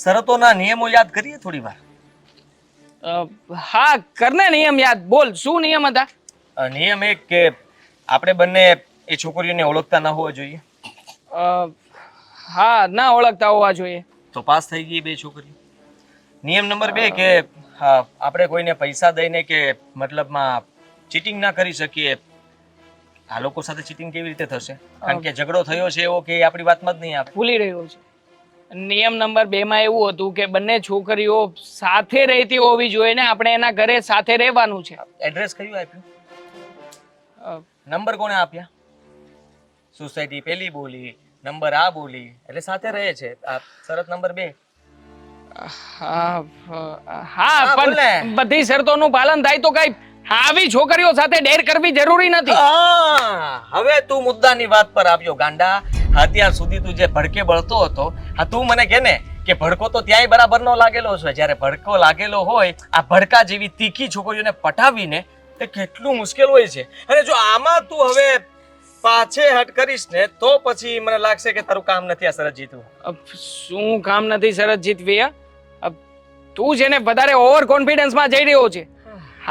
શરતોના નિયમો યાદ કરીએ થોડી વાર. હા કરને નિયમ યાદ. બોલ શું નિયમ હતા? નિયમ એક કે આપણે બંને એ છોકરીઓને ઓળખતા ન હોવા જોઈએ. હા ના ઓળખતા હોવા જોઈએ. તો પાસ થઈ ગઈ 2 છોકરીઓ. નિયમ નંબર 2 કે આપણે કોઈને પૈસા દઈને કે મતલબમાં ચીટિંગ ના કરી શકીએ. આ લોકો સાથે ચીટિંગ કેવી રીતે થશે? કારણ કે ઝઘડો થયો છે એવો કે આપણી વાતમાં જ નહીં આવે. ભૂલી રહ્યો છે. નિયમ નંબર 2 માં એવું હતું કે બંને છોકરીઓ સાથે રહેતી હોવી જોઈએ ને આપણે એના ઘરે સાથે રહેવાનું છે. એડ્રેસ કયું આપ્યું? નંબર કોને આપ્યા? સોસાયટી પેલી બોલી, નંબર આ બોલી, એટલે સાથે રહે છે. આ શરત નંબર 2. હા પણ બધી શરતોનું પાલન થાય તો કઈ આવી છોકરીઓ સાથે ડેર કરવી જરૂરી નથી. હવે તું મુદ્દાની વાત પર આવ્યો ગાંડા. અત્યાર સુધી તું જે ભડકે બળતો હતો, તું મને કે ને કે ભડકો તો ત્યાંય બરાબરનો લાગેલો છે. જ્યારે ભડકો લાગેલો હોય, આ ભડકા જેવી તીખી છોકરીઓને પટાવીને એ કેટલું મુશ્કેલ હોય છે. અને જો આમાં તું હવે પાછે હટ કરીશ ને તો પછી મને લાગશે કે તારું કામ નથી આ શરત જીતવું. શું કામ નથી શરત જીતવી? તું જેને વધારે ઓવર કોન્ફિડન્સમાં જઈ રહ્યો છે.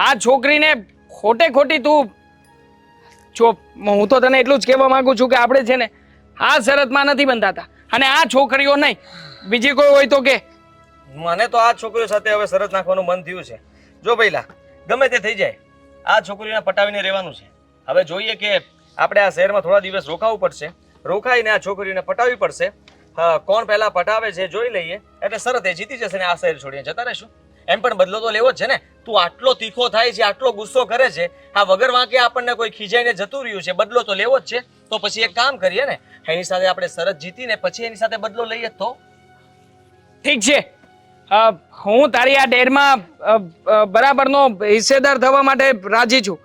આ છોકરીને ખોટી તું જો હું તો તને એટલું જ કહેવા માંગુ છું કે આપણે છે ને આ શરતમાં નથી બંધાતા. અને આ છોકરીઓ નહીં, બીજી કોઈ હોય તો કે. મને તો આ છોકરીઓ સાથે હવે શરત નાખવાનું મન થયું છે. જો પહેલા ગમે તે થઈ જાય, આ છોકરીઓને પટાવીને રહેવાનું છે. હવે જોઈએ કે આપણે આ શહેરમાં થોડા દિવસ રોકાવું પડશે. રોકાઈને આ છોકરીઓને પટાવવી પડશે. કોણ પહેલા પટાવે છે જોઈ લઈએ. એટલે શરત એ જીતી જશે ને આ શહેર છોડીને જતા રહેશું. એમ પણ બદલો તો લેવો જ છે ને. તું આટલો તીખો થાય છે, આટલો ગુસ્સો કરે છે, આ વગર વાંકે આપણને કોઈ ખીજાઈને જતું રહ્યું છે, બદલો તો લેવો જ છે. તો પછી એક કામ કરીએ ને, એની સાથે આપણે શરત જીતીને પછી એની સાથે બદલો લઈએ તો ઠીક છે. હું તારી આ ડેરમાં બરાબરનો હિસ્સેદાર થવા માટે રાજી છું.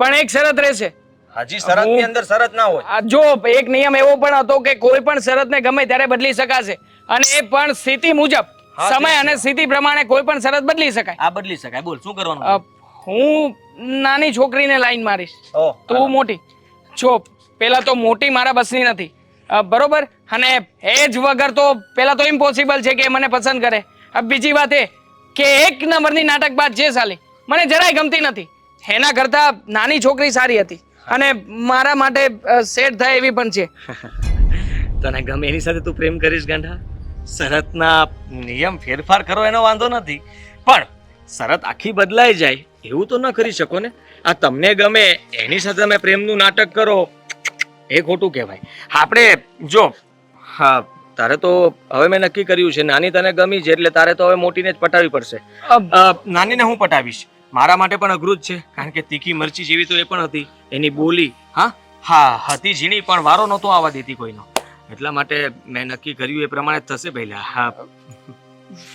પણ એક શરત રહેશે. હજી શરતની અંદર શરત ના હોય. જો એક નિયમ એવો પણ હતો કે કોઈ પણ શરતને ગમે ત્યારે બદલી શકાશે. અને એ પણ સ્થિતિ મુજબ. સમય અને સ્થિતિ પ્રમાણે કોઈ પણ શરત બદલી શકાય. આ બદલી શકાય. બોલ શું કરવાનું? હું નાની છોકરીને લાઈન મારીશ, તું મોટી. જો પેલા તો મોટી મારા બસની નથી, બરોબર? અને એ જ વગર તો પેલા તો ઇમ્પોસિબલ છે કે મને પસંદ કરે. બીજી વાત એ કે એક નંબરની નાટકબાજ છે સાલી, મને જરાય ગમતી નથી. એના કરતા નાની છોકરી સારી હતી અને મારા માટે સેટ થાય એવી પણ છે. તને ગમે એની સાથે તું પ્રેમ કરીશ ગાંઠા? શરતના નિયમ ફેરફાર કરો એનો વાંધો નથી, પણ શરત આખી બદલાઈ જાય એવું તો ન કરી શકો ને. આ તમને ગમે એની સાથે તમે પ્રેમનું નાટક કરો એ ખોટું કહેવાય. આપણે જો હા, તારે તો હવે મેં નક્કી કર્યું છે, નાની તને ગમી છે એટલે તારે તો હવે મોટીને જ પટાવવી પડશે. નાનીને હું પટાવીશ, મારા માટે પણ અઘરું જ છે, કારણ કે તીખી મરચી જેવી તો એ પણ હતી. એની બોલી હતી ઝીણી, પણ વારો નહોતો આવવા દેતી કોઈનો. એટલા માટે મેં નક્કી કર્યું એ પ્રમાણે જ થશે. પહેલા હા,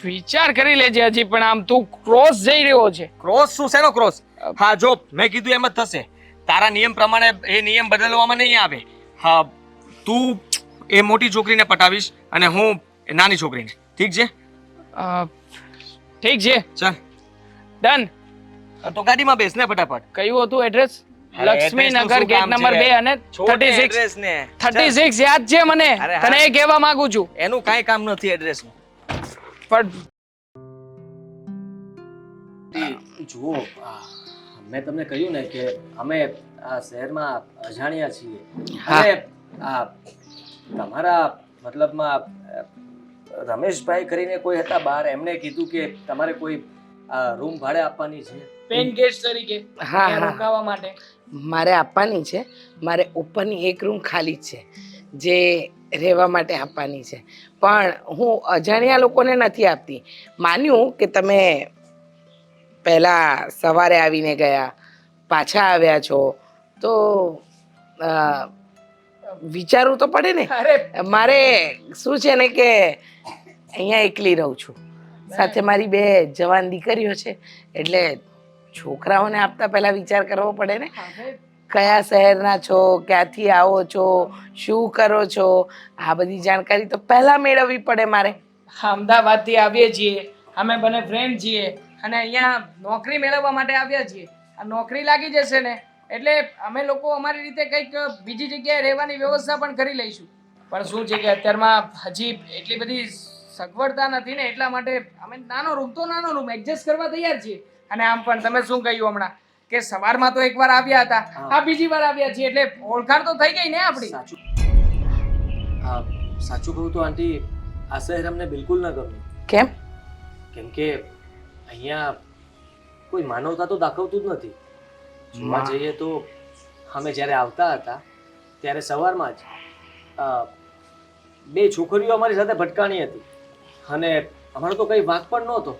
વિચાર કરી લેજે. હજી પણ આમ તું ક્રોસ જઈ રહ્યો છે. ક્રોસ શું? શેનો ક્રોસ? હા જો મેં કીધું એમ જ થશે. તારા નિયમ પ્રમાણે એ નિયમ બદલવામાં નહીં આવે. હા, તું એ મોટી છોકરીને પટાવીશ અને હું એ નાની છોકરીને. ઠીક છે? ઠીક છે, ચાલ ડન. તો ગાડીમાં બેસ ને ફટાફટ. કયું હતું એડ્રેસ? અરે, લક્ષ્મીનગર address નું ગેટ શું કામ નંબર છે? 2 અને છોડ ને 36. address ને. 36 યાદ છે મને. અરે હા. તને એ કહેવા માંગુ છું. એનું કાંઈ કામ નથી એડ્રેસનું. પણ જુઓ, મેં તમને કહ્યું ને કે અમે આ શહેરમાં અજાણ્યા છીએ. અને તમારા મતલબમાં રમેશભાઈ કરીને કોઈ હતા બહાર, એમને કીધું કે તમારે કોઈ રૂમ ભાડે આપવાની છે. પેન ગેસ્ટ તરીકે હા, અહીંયા હા. રોકાવા માટે. મારે આપવાની છે. મારે ઉપરની એક રૂમ ખાલી જ છે જે રહેવા માટે આપવાની છે, પણ હું અજાણ્યા લોકોને નથી આપતી. માન્યું કે તમે પહેલાં સવારે આવીને ગયા, પાછા આવ્યા છો, તો વિચારવું તો પડે ને. અરે મારે શું છે ને કે અહીંયા એકલી રહું છું, સાથે મારી 2 જવાન દીકરીઓ છે, એટલે છોકરાઓને આપતા પહેલા વિચાર કરવો પડે ને. કયા શહેરના છો, ક્યાંથી આવો છો, શું કરો છો, આ બધી જાણકારી તો પહેલા મેળવવી પડે મારે. અમદાવાદથી આવીએ છીએ, અમે બંને ફ્રેન્ડ છીએ અને અહીંયા નોકરી મેળવવા માટે આવ્યા છીએ. આ નોકરી લાગી જશે ને એટલે અમે લોકો અમારી રીતે કંઈક બીજી જગ્યાએ રહેવાની વ્યવસ્થા પણ કરી લઈશું. પણ શું છે કે અત્યારમાં હજી એટલી બધી સગવડતા નથી ને, એટલા માટે અમે નાનો રૂમ એડજસ્ટ કરવા તૈયાર છીએ. અને આમ પણ તમે શું કહ્યું હમણાં કે સવારમાં તો એકવાર આવ્યા હતા, આ બીજી વાર આવ્યા છીએ, એટલે ઓળખાણ તો થઈ ગઈ ને આપણી. સાચું કહું તો આંટી, આ શહેર અમને બિલકુલ ન ગમ્યું. કેમ? કેમ કે અહીંયા કોઈ માનવતા તો દાખવતું જ નથી. જોવા જઈએ તો અમે જ્યારે આવતા હતા ત્યારે સવારમાં જ 2 છોકરીઓ અમારી સાથે ભટકાણી હતી અને અમારો તો કંઈ વાંક પણ નહોતો.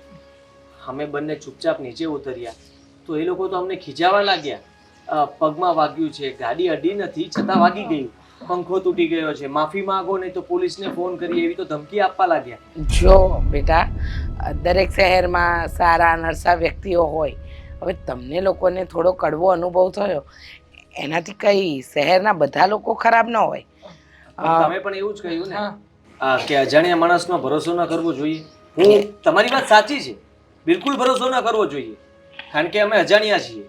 અમે બંને ચૂપચાપ નીચે ઉતર્યા તો એ લોકો તો અમને ખીજાવા લાગ્યા. પગમાં વાગ્યું છે, ગાડી અડી નથી છતાં વાગી ગયું, પંખો તૂટી ગયો છે, માફી માંગો નહીં તો પોલીસને ફોન કરી, એવી તો ધમકી આપવા લાગ્યા. જો બેટા, દરેક શહેરમાં સારા નરસા વ્યક્તિઓ હોય. હવે તમને લોકોને થોડો કડવો અનુભવ થયો, એનાથી કઈ શહેરના બધા લોકો ખરાબ ન હોય. તમે પણ એવું જ કહ્યું ને કે અજાણ્યા માણસનો ભરોસો ન કરવો જોઈએ. હું તમારી વાત સાચી છે, બિલકુલ ભરોસો ન કરવો જોઈએ, કારણ કે અમે અજાણ્યા છીએ.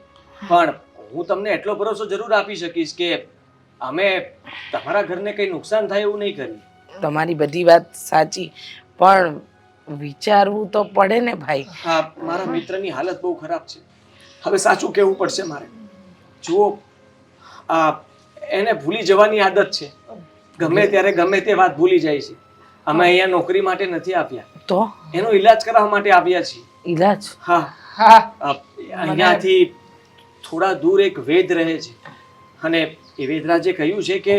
પણ હું તમને એટલો ભરોસો જરૂર આપી શકીશ કે અમે તમારા ઘરને કંઈ નુકસાન થાય એવું નહીં કર્યું. તમારી બધી વાત સાચી, પણ વિચારવું તો પડે ને ભાઈ. હા, મારા મિત્રની હાલત બહુ ખરાબ છે. હવે સાચું કહેવું પડશે મારે. જુઓ, એને ભૂલી જવાની આદત છે, ગમે ત્યારે ગમે તે વાત ભૂલી જાય છે. અમે અહીંયા નોકરી માટે નથી આવ્યા, તો એનો ઈલાજ કરાવવા માટે આવ્યા છીએ. ઈલાજ? હા, અહીંયાથી થોડા દૂર એક વેદ રહે છે અને એ વેદરાજે કહ્યું છે કે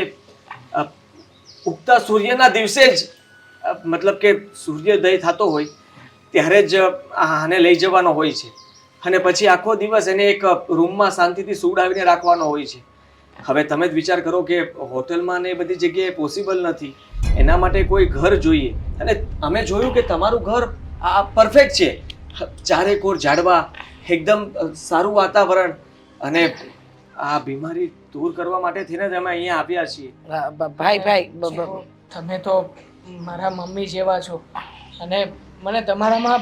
ઉગતા સૂર્યના દિવસે જ મતલબ કે સૂર્યોદય થતો હોય ત્યારે જ આને લઈ જવાનો હોય છે અને પછી આખો દિવસ એને એક રૂમમાં શાંતિથી સુવડાવીને રાખવાનો હોય છે. હવે તમે જ વિચાર કરો કે હોટલમાં ને એ બધી જગ્યાએ પોસિબલ નથી, એના માટે કોઈ ઘર જોઈએ. અને અમે જોયું કે તમારું ઘર આ પરફેક્ટ છે, ચારે કોર ઝાડવા, એકદમ સારું વાતાવરણ, અને આ બીમારી દૂર કરવા માટે થઈને જ અમે અહીંયા આવ્યા છીએ. ભાઈ તમે તો મારા મમ્મી જેવા છો અને મને તમારામાં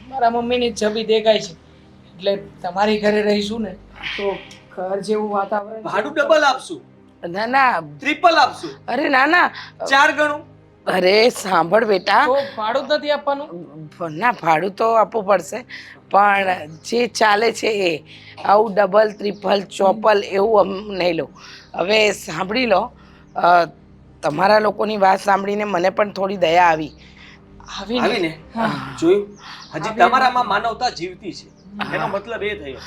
મારા મમ્મીની છબી દેખાય છે, એટલે તમારી ઘરે રહીશું ને તો ઘર જેવું વાતાવરણ. ભાડું ડબલ આપશું, ના, ટ્રિપલ આપશું, અરે ના, 4 ગણું. અરે સાંભળ બેટા, તો ભાડું જ નથી આપવાનું? ના ભાડું તો આપવું પડશે, પણ જે ચાલે છે એ આવું ડબલ ટ્રિપલ ચોપલ એવું નહીં લો. હવે સાંભળી લો, તમારા લોકોની વાત સાંભળીને મને પણ થોડી દયા આવી. આવીને જોયું, હજી તમારામાં માનવતા જીવતી છે, એનો મતલબ એ થયો.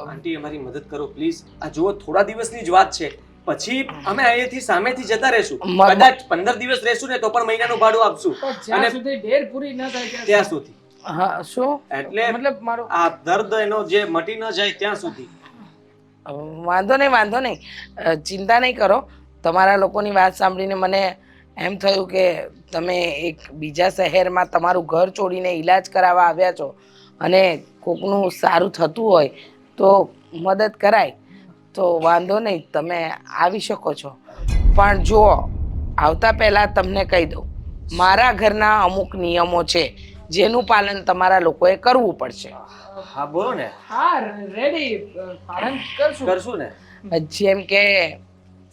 આંટી અમારી મદદ કરો પ્લીઝ. આ જુઓ, થોડા દિવસની જ વાત છે, પછી અમે અહીંયાથી સામેથી જતા રહેશું. કદાચ 15 દિવસ રહેશું ને તો પણ મહિનાનું ભાડું આપશું. તો જ્યાં સુધી ઢેર પૂરી ન થાય ત્યાં સુધી. હા શું? એટલે મતલબ મારો આ દર્દ એનો જે મટી ન જાય ત્યાં સુધી. વાંધો નહીં, વાંધો નહીં, ચિંતા નહીં કરો. તમારા લોકોની વાત સાંભળીને મને એમ થયું કે તમે એક બીજા શહેરમાં તમારું ઘર છોડીને ઈલાજ કરાવવા આવ્યા છો અને કોકનું સારું થતું હોય તો મદદ કરાય, તો વાંધો નહીં, તમે આવી શકો છો. પણ જુઓ, આવતા પહેલાં તમને કહી દઉં, મારા ઘરના અમુક નિયમો છે જેનું પાલન તમારા લોકોએ કરવું પડશે. હા બોલો ને. હા રેડી, પાલન કરશું ને. જેમ કે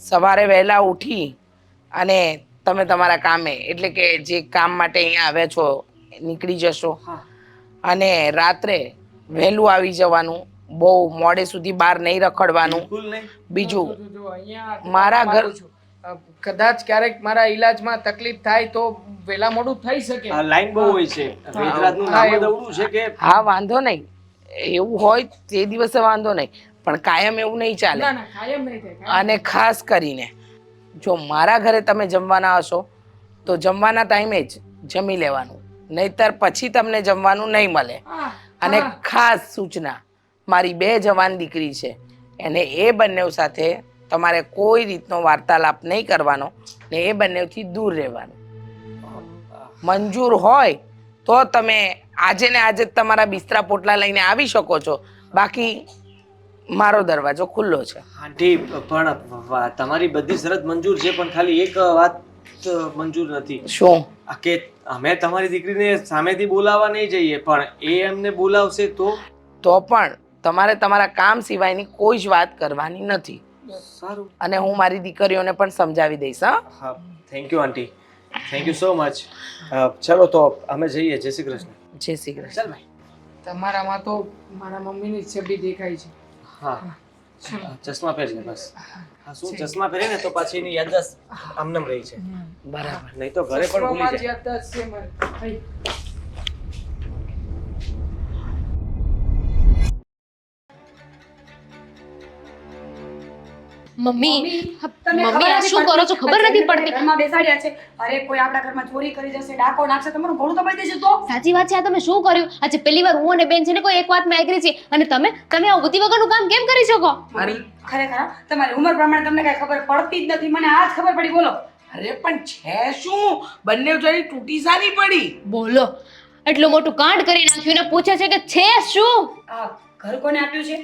સવારે વહેલા ઉઠી અને તમે તમારા કામે, એટલે કે જે કામ માટે અહીંયા આવ્યા છો નીકળી જશો, અને રાત્રે વહેલું આવી જવાનું, બહુ મોડે સુધી બહાર નહીં રખડવાનું. બિલકુલ નહીં. બીજું, જો અહીંયા મારા ઘર કદાચ ક્યારેક મારા ઈલાજમાં તકલીફ થાય તો વેલા મોડું થઈ શકે. આ લાઈન બહુ હોય છે. વૈદરાજનું નામ જ અવળું છે કે હા વાંધો નહીં, એવું હોય તે દિવસે વાંધો નહીં, પણ કાયમ એવું નહીં ચાલે. ના ના, કાયમ નહીં થાય. અને ખાસ કરીને જો મારા ઘરે તમે જમવાના હશો તો જમવાના ટાઈમે જ જમી લેવાનું, નહીતર પછી તમને જમવાનું નહીં મળે. અને ખાસ સૂચના, મારી 2 જવાન દીકરી છે, એને એ બંને સાથે તમારે કોઈ રીતનો વાર્તાલાપ નહીં કરવાનો ને એ બંનેથી દૂર રહેવાનું. મંજૂર હોય તો તમે આજે ને આજે જ તમારા બિસ્તરા પોટલા લઈને આવી શકો છો, બાકી મારો દરવાજો ખુલ્લો છે. આંટી પણ તમારી બધી શરત મંજૂર છે, પણ ખાલી એક વાત મંજૂર નથી. શું? કે અમે તમારી દીકરીને સામેથી બોલાવવા નહીં જઈએ, પણ એ એમને બોલાવશે તો પણ તમારે તમારા કામ સિવાયની કોઈ જ વાત કરવાની નથી. સારું. અને હું મારી દીકરીઓને પણ સમજાવી દઈશ. હા, thank you aunty, thank you so much. ચલો તો અમે જઈએ. જય શ્રી કૃષ્ણ. જય શ્રી કૃષ્ણ. ચાલ ભાઈ. તમારામાં તો મારા મમ્મીની છબી દેખાય છે. હા, ચશ્મા પહેરજે બસ. હા, શું ચશ્મા પહેરે ને તો પાછી એની યાદદાસ્ત આમનામ રહી છે. બરાબર. નહીં તો ઘરે પણ ભૂલી જાય. યાદદાસ્ત છે મારી. મમ્મી તમને મમ્મી, ખબર આ નથી શું કરો છો? પડતી? ખબર નથી પડતી. ઘરમાં બેસાડ્યા છે. અરે કોઈ આપણા ઘરમાં ચોરી કરી જશે, ડાકો નાખશે, તમારું ભણું તો પડી દેશે તો. સાચી વાત છે. આ તમે શું કર્યું? આજે પહેલી વાર હું અને બેન છે ને કોઈ એક વાતમાં એગ્રી છે, અને તમે આ બુદ્ધિ વગરનું કામ કેમ કરી શકો? ખરેખર હા? તમારી ઉંમર પ્રમાણે તમને કઈ ખબર પડતી જ નથી, મને આજ ખબર પડી. બોલો. અરે પણ છે શું? બંને જણી તૂટી સાની પડી? બોલો, એટલું મોટું કાંડ કરી નાખ્યું ને પૂછે છે કે છે શું? આ ઘર કોને આપ્યું છે?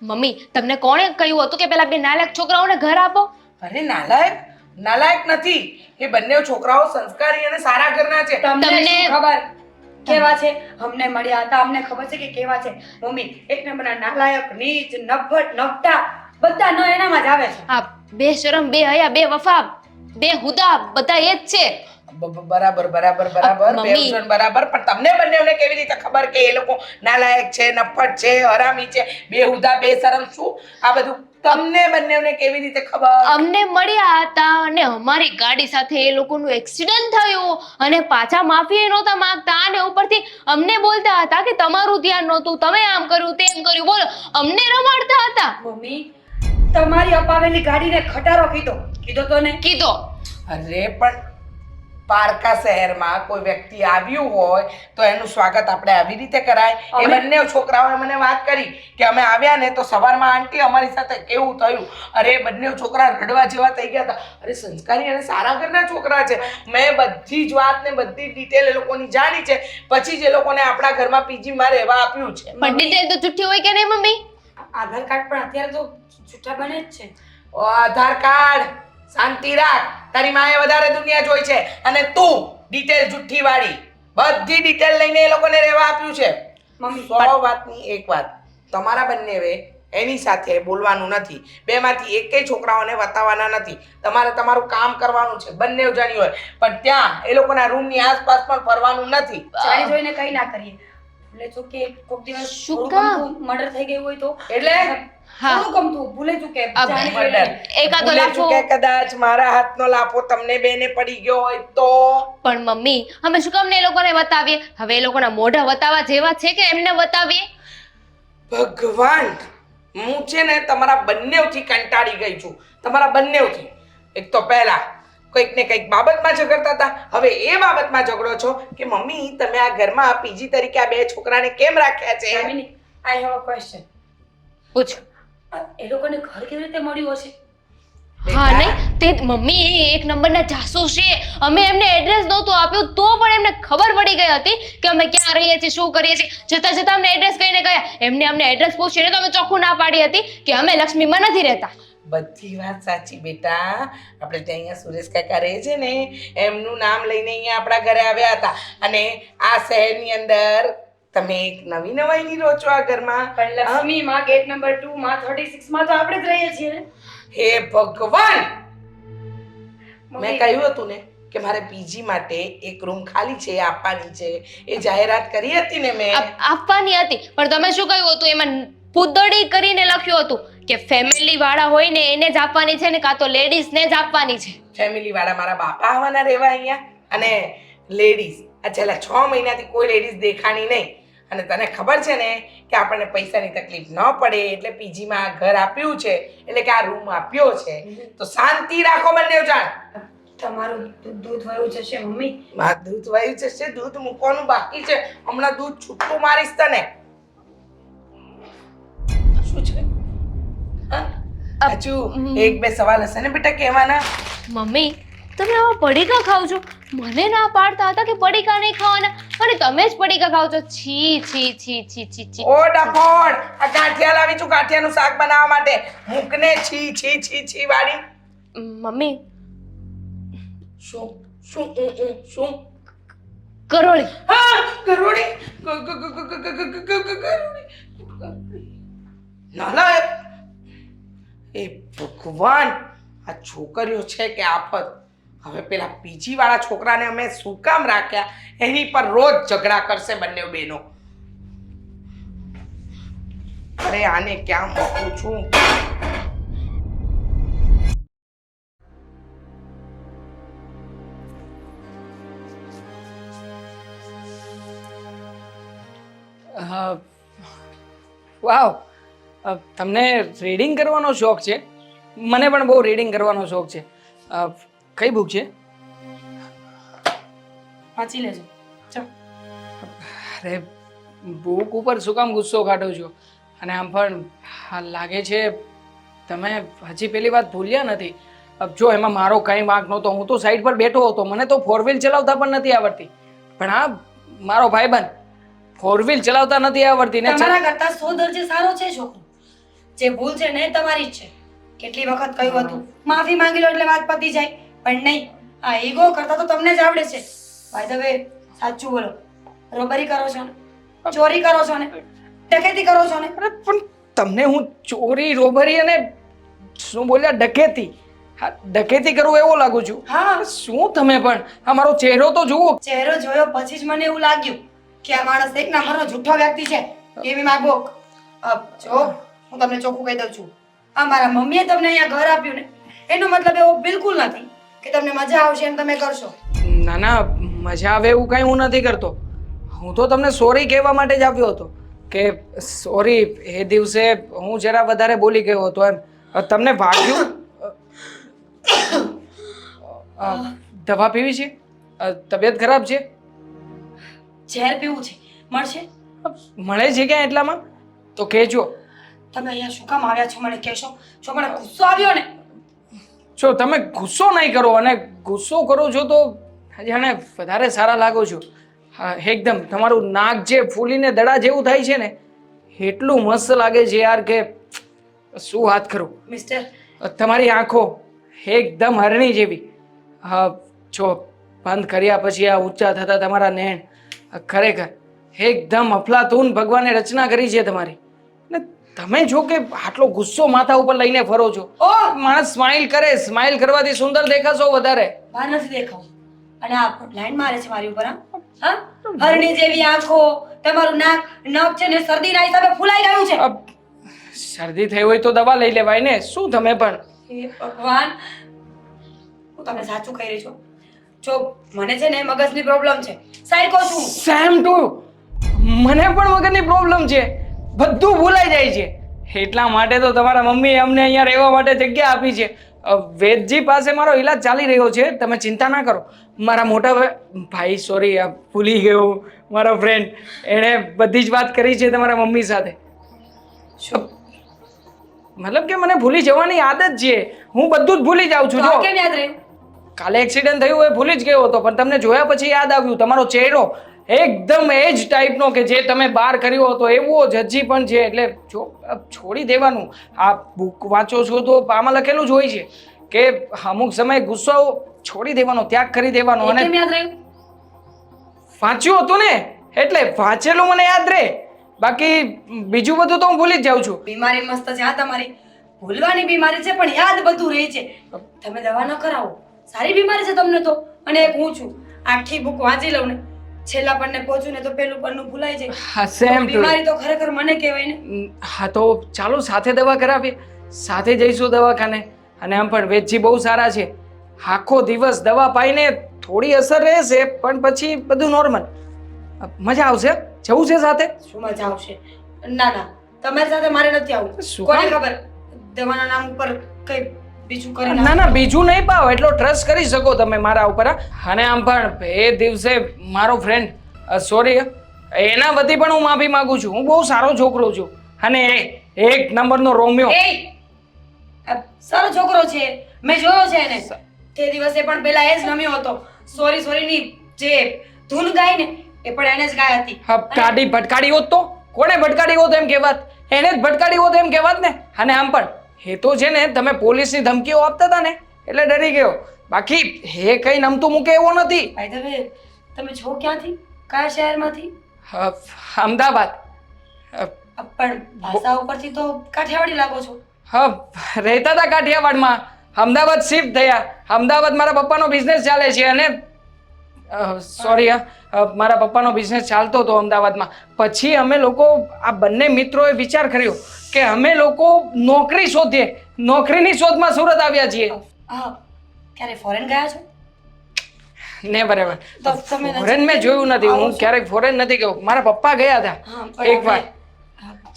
મમ્મી, તમને કોણે કહ્યું હતું કે પેલા 2 નાલાયક છોકરાઓને ઘર આપો? અરે નાલાયક નાલાયક નથી, એ બંને છોકરાઓ સંસ્કારી અને સારા ઘરના છે. તમને તમને- શું ખબર કેવા છે? અમને મળ્યા હતા, અમને ખબર છે કે કેવા છે. મમ્મી, એક નંબરના નાલાયક, નીચ, નફટ, નફટા, બધા ન એનામાં જ આવે છે. આ 2 શરમ, 2 હયા, 2 વફા, 2 હુદા, બધા એ જ છે. બરાબર બરાબર બરાબર, મમ્મી. બેવજણ બરાબર. પણ તમને બંનેઓને કેવી રીતે ખબર કે એ લોકો નાલાયક છે, નફટ છે, હરામી છે, બેહુદા, બેશરમ? શું આ બધું તમને બંનેઓને કેવી રીતે ખબર? અમને મળ્યા હતા અને અમારી ગાડી સાથે એ લોકોનું એક્સિડન્ટ થયું અને પાછા માફી નહોતા માંગતા અને ઉપરથી અમને બોલતા હતા કે તમારું ધ્યાન નહોતું, તમે આમ કર્યું તેમ કર્યું. બોલો, અમને રમાડતા હતા. મમ્મી, તમારી અપાવેલી ગાડીને ખટારો કીધો તો ને? કીધો. અરે પણ પારકા શહેરમાં કોઈ વ્યક્તિ આવ્યું હોય તો એનું સ્વાગત આપણે આવી રીતે કરાય. એ બંને છોકરાઓએ મને વાત કરી કે અમે આવ્યા ને તો સવારમાં આંટી અમારી સાથે કેવું થયું. અરે બંને છોકરા રડવા જેવા થઈ ગયા હતા. અરે સંસ્કારી અને સારા ઘરના છોકરા છે. મેં બધી જ વાત ને બધી ડિટેલ એ લોકોની જાણી છે, પછી જ એ લોકોને આપણા ઘરમાં પીજીમાં રહેવા આપ્યું છે. પણ ડિટેલ તો જુઠ્ઠી હોય કે નહીં મમ્મી? આધાર કાર્ડ પણ અત્યારે તો જૂઠા બને જ છે. ઓ આધાર કાર્ડ, શાંતિ રાખ. તારી માએ વધારે દુનિયા જોઈ છે અને તું ડિટેલ જુઠ્ઠી વાળી બધી ડિટેલ લઈને એ લોકોને રહેવા આપ્યું છે. મમ્મી, 100 વાતની એક વાત, તમારા બંનેવે એની સાથે બોલવાનું નથી. બેમાંથી એકેય છોકરાઓને વતાવવાના નથી. તમારે તમારું કામ કરવાનું છે, બંને જાણી હોય, પણ ત્યાં એ લોકોના રૂમની આસપાસ પણ ફરવાનું નથી. જાણી જોઈને કઈ ના કરીએ. ભૂલે ચૂકે કોક દિવસ શું કામ? મર્ડર થઈ ગયું હોય તો એટલે હા. થોડું ગમતું ભૂલે ચૂકે અબ જાણી મર્ડર. જોઈને. એકાદો ભૂલે લાફો ચૂકે કદાચ મારા હાથનો લાફો તમને બેને પડી ગયો હોય તો પણ મમ્મી અમે શું કામ ને એ લોકોને બતાવીએ? હવે એ લોકોના મોઢા બતાવવા જેવા છે કે એમને બતાવીએ? ભગવાન, હું છે ને તમારા બંનેવથી કંટાળી ગઈ છું. તમારા બંનેવથી. એક તો પહેલા કંઈક ને કંઈક બાબતમાં ઝઘડતા હતા, હવે એ બાબતમાં ઝઘડો છો કે મમ્મી તમે આ ઘરમાં પીજી તરીકે આ બે છોકરાને કેમ રાખ્યા છે? Damini, I have a question. પૂછ. એ લોકોને ઘર કેવી રીતે મળ્યું હશે? હા નહીં તે મમ્મી એ એક નંબરના જાસૂસ છે. અમે એમને એડ્રેસ નહોતું આપ્યું તો પણ એમને ખબર પડી ગઈ હતી કે અમે ક્યાં રહીએ છીએ, શું કરીએ છીએ. જતા જતા અમને એડ્રેસ કહીને ગયા. એમને અમને એડ્રેસ પૂછીને તો અમે ચોખ્ખું ના પાડી હતી કે અમે લક્ષ્મીમાં નથી રહેતા. બધી વાત સાચી બેટા. આપણે ત્યાં અહીંયા સુરેશ કાકા રહે છે ને, એમનું નામ લઈને અહીંયા આપણા ઘરે આવ્યા હતા, અને આ શહેરની અંદર તમે એક નવી નવાઈની રહો છો આ ઘરમાં. પણ લક્ષ્મીમાં ગેટ નંબર 2 માં 36 માં તો આપણે જ રહીએ છીએ ને. હે ભગવાન, મેં મમ્મી, કહ્યું હતું ને કે મારે પીજી માટે એક રૂમ ખાલી છે, એ આપવાની છે. એ જાહેરાત કરી હતી ને મેં. આપવાની હતી પણ તમે શું કહ્યું હતું? એમાં પૂતળી કરીને લખ્યું હતું કે ફેમિલી વાળા હોય ને એને જ આપવાની છે ને કાં તો લેડીઝ ને જ આપવાની છે. ફેમિલી વાળા મારા બાપા આવવાના રહેવા અહીંયા, અને લેડીઝ આ છેલ્લા 6 મહિનાથી કોઈ લેડીઝ દેખાણી નહીં. અને તને ખબર છે ને કે આપણને પૈસાની તકલીફ ન પડે એટલે પીજીમાં આ ઘર આપ્યું છે, એટલે કે આ રૂમ આપ્યો છે. તો શાંતિ રાખો બંને જાણ. તમારું દૂધ વયું જશે મમ્મી. મારું દૂધ વહી જશે, દૂધ મૂકવાનું બાકી છે. હમણાં દૂધ છૂટું મારીશ તને. શું છે? હા? હજુ એક બે સવાલ હશે ને બેટા કહેવાના? મમ્મી તમે આવા પડીકા ખાવ છો? મને ના પાડતા હતા કે પડીકા નહીં ખાવાના અને તમે જ પડીકા ખાવ છો. છી છી છી છી છી છી. ઓ ડફોડ, આ ગાંઠિયા લાવી છું ગાંઠિયાનું શાક બનાવવા માટે. મૂકને છી છી છી છી વાળી. મમ્મી શું શું શું? કરોળી. હા, ગરોળી. ગરોળી. નાલાયક. એ ભગવાન, આ છોકરીઓ છે કે આફત. હવે પેલા પીજી વાળા છોકરાને અમે શું કામ રાખ્યા, એની પર રોજ ઝઘડા કરશે બંને બહેનો. અરે આને ક્યાં મૂકું છું? વાવ, તમને રીડિંગ કરવાનો શોખ છે? મને પણ બહુ રીડિંગ કરવાનો શોખ છે. કઈ બુક છે? વાંચી લેજો. ચાલ. અરે બુક ઉપર શું કામ ગુસ્સો કાઢો છો? અને આમ પણ લાગે છે તમે હજી પેલી વાત ભૂલ્યા નથી. જો એમાં મારો કંઈ વાંક નહોતો, હું તો સાઈડ પર બેઠો હતો, મને તો 4 વ્હીલ ચલાવતા પણ નથી આવડતી. પણ આ મારો ભાઈબંધ 4 વ્હીલ ચલાવતા નથી આવડતી ને તમારા કરતા 100 દરજે સારો છે છોકરો. જે ભૂલ છે ને તમારી જ છે. કેટલી વખત કહ્યું હતું માફી માંગી લો એટલે વાત પતી જાય, પણ નહીં. આ ઈગો કરતા તો તમને જ આવડે છે. બાય ધ વે, સાચું બોલો, રોબરી કરો છો ને, ચોરી કરો છો ને, ડકેતી કરો છો ને? અરે પણ તમને હું ચોરી, રોબરી અને શું બોલ્યા, ડકેતી? હા, ડકેતી કરું એવો લાગુ છું? હા. શું તમે પણ આ મારો ચહેરો તો જુઓ. ચહેરો જોયો પછી જ મને એવું લાગ્યું કે આ માણસ એક નંબરનો જૂઠો વ્યક્તિ છે. એવી માગો. જો હું તમને ચોખ્ખું કહી દઉં છું, આ મારા મમ્મીએ તમને અહીંયા ઘર આપ્યું ને એનો મતલબ એવો બિલકુલ નથી કે તમને મજા આવશે એમ તમે કરશો. ના ના, મજા આવે એવું કંઈ હું નથી કરતો. હું તો તમને સોરી કહેવા માટે જ આવ્યો હતો કે સોરી, એ દિવસે હું જરા વધારે બોલી ગયો હતો એમ. તમને વાગ્યું? દવા પીવી છે? તબિયત ખરાબ છે? ઝેર પીવું છે, મળશે? મળે છે ક્યાં એટલામાં? તો કહેજો. તમે અહીંયા શું કામ આવ્યા છો મને કહેશો? જો મને ગુસ્સો આવ્યો ને. જો તમે ગુસ્સો નહીં કરો, અને ગુસ્સો કરો છો તો જાણે વધારે સારા લાગો છો. હા, એકદમ તમારું નાક જે ફૂલીને દડા જેવું થાય છે ને, એટલું મસ્ત લાગે છે યાર કે શું વાત કરું. મિસ્ટર, તમારી આંખો એકદમ હરણી જેવી. હા, જો બંધ કર્યા પછી આ ઊંચા થતા તમારા નયન, ખરેખર એકદમ અફલાતૂન ભગવાને રચના કરી છે તમારી. ને તમે જો કે આટલો ગુસ્સો માથા ઉપર લઈને ફરો છો. માણસ સ્માઇલ કરે, સ્માઇલ કરવાથી સુંદર દેખાશો વધારે. બહાર નથી દેખાવું. અને આ લાઈન મારે છે મારી ઉપર. હા હરણી જેવી આંખો, તમારું નાક નખ છે ને શરદીના હિસાબે ફૂલાઈ ગયું છે. શરદી થઈ હોય તો દવા લઈ લેવાય ને. શું તમે પણ? હે ભગવાન, હું તમને સાચું કહી રહી છું. જો મને છે ને મગજની પ્રોબ્લેમ છે, સાયકો છું. સેમ ટુ મને પણ મગજની પ્રોબ્લેમ છે. બધું ભૂલાઈ જાય છે. એટલા માટે તો તમારા મમ્મીએ અમને અહીંયા રહેવા માટે જગ્યા આપી છે. વેદજી પાસે મારો ઈલાજ ચાલી રહ્યો છે, તમે ચિંતા ના કરો. મારા મોટા ભાઈ સોરી ભૂલી ગયો, મારો ફ્રેન્ડ, એણે બધી જ વાત કરી છે તમારા મમ્મી સાથે. મતલબ કે મને ભૂલી જવાની આદત છે. હું બધું જ ભૂલી જાઉં છું. તો જો કેમ યાદ રહ્યું? કાલે એક્સિડન્ટ થયું એ ભૂલી જ ગયો હતો, પણ તમને જોયા પછી યાદ આવ્યું. તમારો ચહેરો એકદમ એ જ ટાઈપનો કે જે તમે બહાર કર્યો હતો એવો જ હજી પણ છે. એટલે જો છોડી દેવાનું. આ બુક વાંચો છો તો આમાં લખેલું જ હોય છે કે અમુક સમયે ગુસ્સો છોડી દેવાનો, ત્યાગ કરી દેવાનો. એ અને કેમ યાદ રહ્યું? વાંચ્યું હતું ને એટલે વાંચેલું મને યાદ રહે. બાકી બીજું બધું તો હું ભૂલી જ જાઉં છું. બીમારી મસ્ત છે. આ તમારી ભૂલવાની બીમારી છે પણ યાદ બધું રહે છે. તમે દવા ન કરાવો. સારી બીમારી છે તમને તો. અને એક હું છું, આખી બુક વાંચી લઉં ને છેલ્લા પન્ને પહોંચું ને તો પેલું પન્નું ભૂલાઈ જાય. હા સેમ ટુ. બીમારી તો ખરેખર મને કહેવાય ને. હા તો ચાલો સાથે દવા કરાવીએ, સાથે જઈશું દવાખાને. અને આમ પણ વેદજી બહુ સારા છે. આખો દિવસ દવા પાઈને થોડી અસર રહેશે પણ પછી બધું નોર્મલ. મજા આવશે. જવું છે સાથે? શું મજા આવશે? ના ના, તમારી સાથે મારે નથી આવું. શું કોને કામ? ખબર દવાના નામ ઉપર કઈ બીજું કરી ના ના બીજું નહીં પાવ, એટલો ટ્રસ્ટ કરી શકો તમે મારા ઉપર. અને આમ પણ એ દિવસે મારો ફ્રેન્ડ સોરી એના વતી પણ હું માફી માંગુ છું. હું બહુ સારો છોકરો છું અને એક નંબરનો રોમિયો. સારો છોકરો છે, મેં જોયો છે એને. તે દિવસે પણ પેલા એ જ રમ્યો હતો. સોરી સોરી ની જે ધૂન ગાય ને એ પણ એને જ ગાય હતી. ગાડી ભટકાડી હોત તો કોને ભટકાડી હોત એમ કહેવાત? એને જ ભટકાડી હોત એમ કહેવાત ને. અને આમ પણ એ તો છે ને તમે પોલીસની ધમકીઓ આપતા હતા ને એટલે ડરી ગયો. બાકી એ કઈ નમતું મૂકે એવો નથી. ભાઈ તમે તમે છો ક્યાંથી? કયા શહેરમાંથી? અમદાવાદ. પણ ભાષા ઉપરથી તો કાઠિયાવાડી લાગો છો. રહેતા હતા કાઠિયાવાડમાં, અમદાવાદ શિફ્ટ થયા. અમદાવાદ મારા પપ્પાનો બિઝનેસ ચાલે છે અને સોરી મારા પપ્પાનો બિઝનેસ ચાલતો હતો અમદાવાદમાં. પછી અમે લોકો આ બંને મિત્રોએ વિચાર કર્યો કે અમે લોકો નોકરી શોધીએ. નોકરીની શોધમાં સુરત આવ્યા છીએ. ક્યારે ફોરેન ગયા છો? ને બરાબર તો તમે ફોરેન મેં જોયું નથી. હું ક્યારેક ફોરેન નથી ગયો. મારા પપ્પા ગયા હતા એકવાર,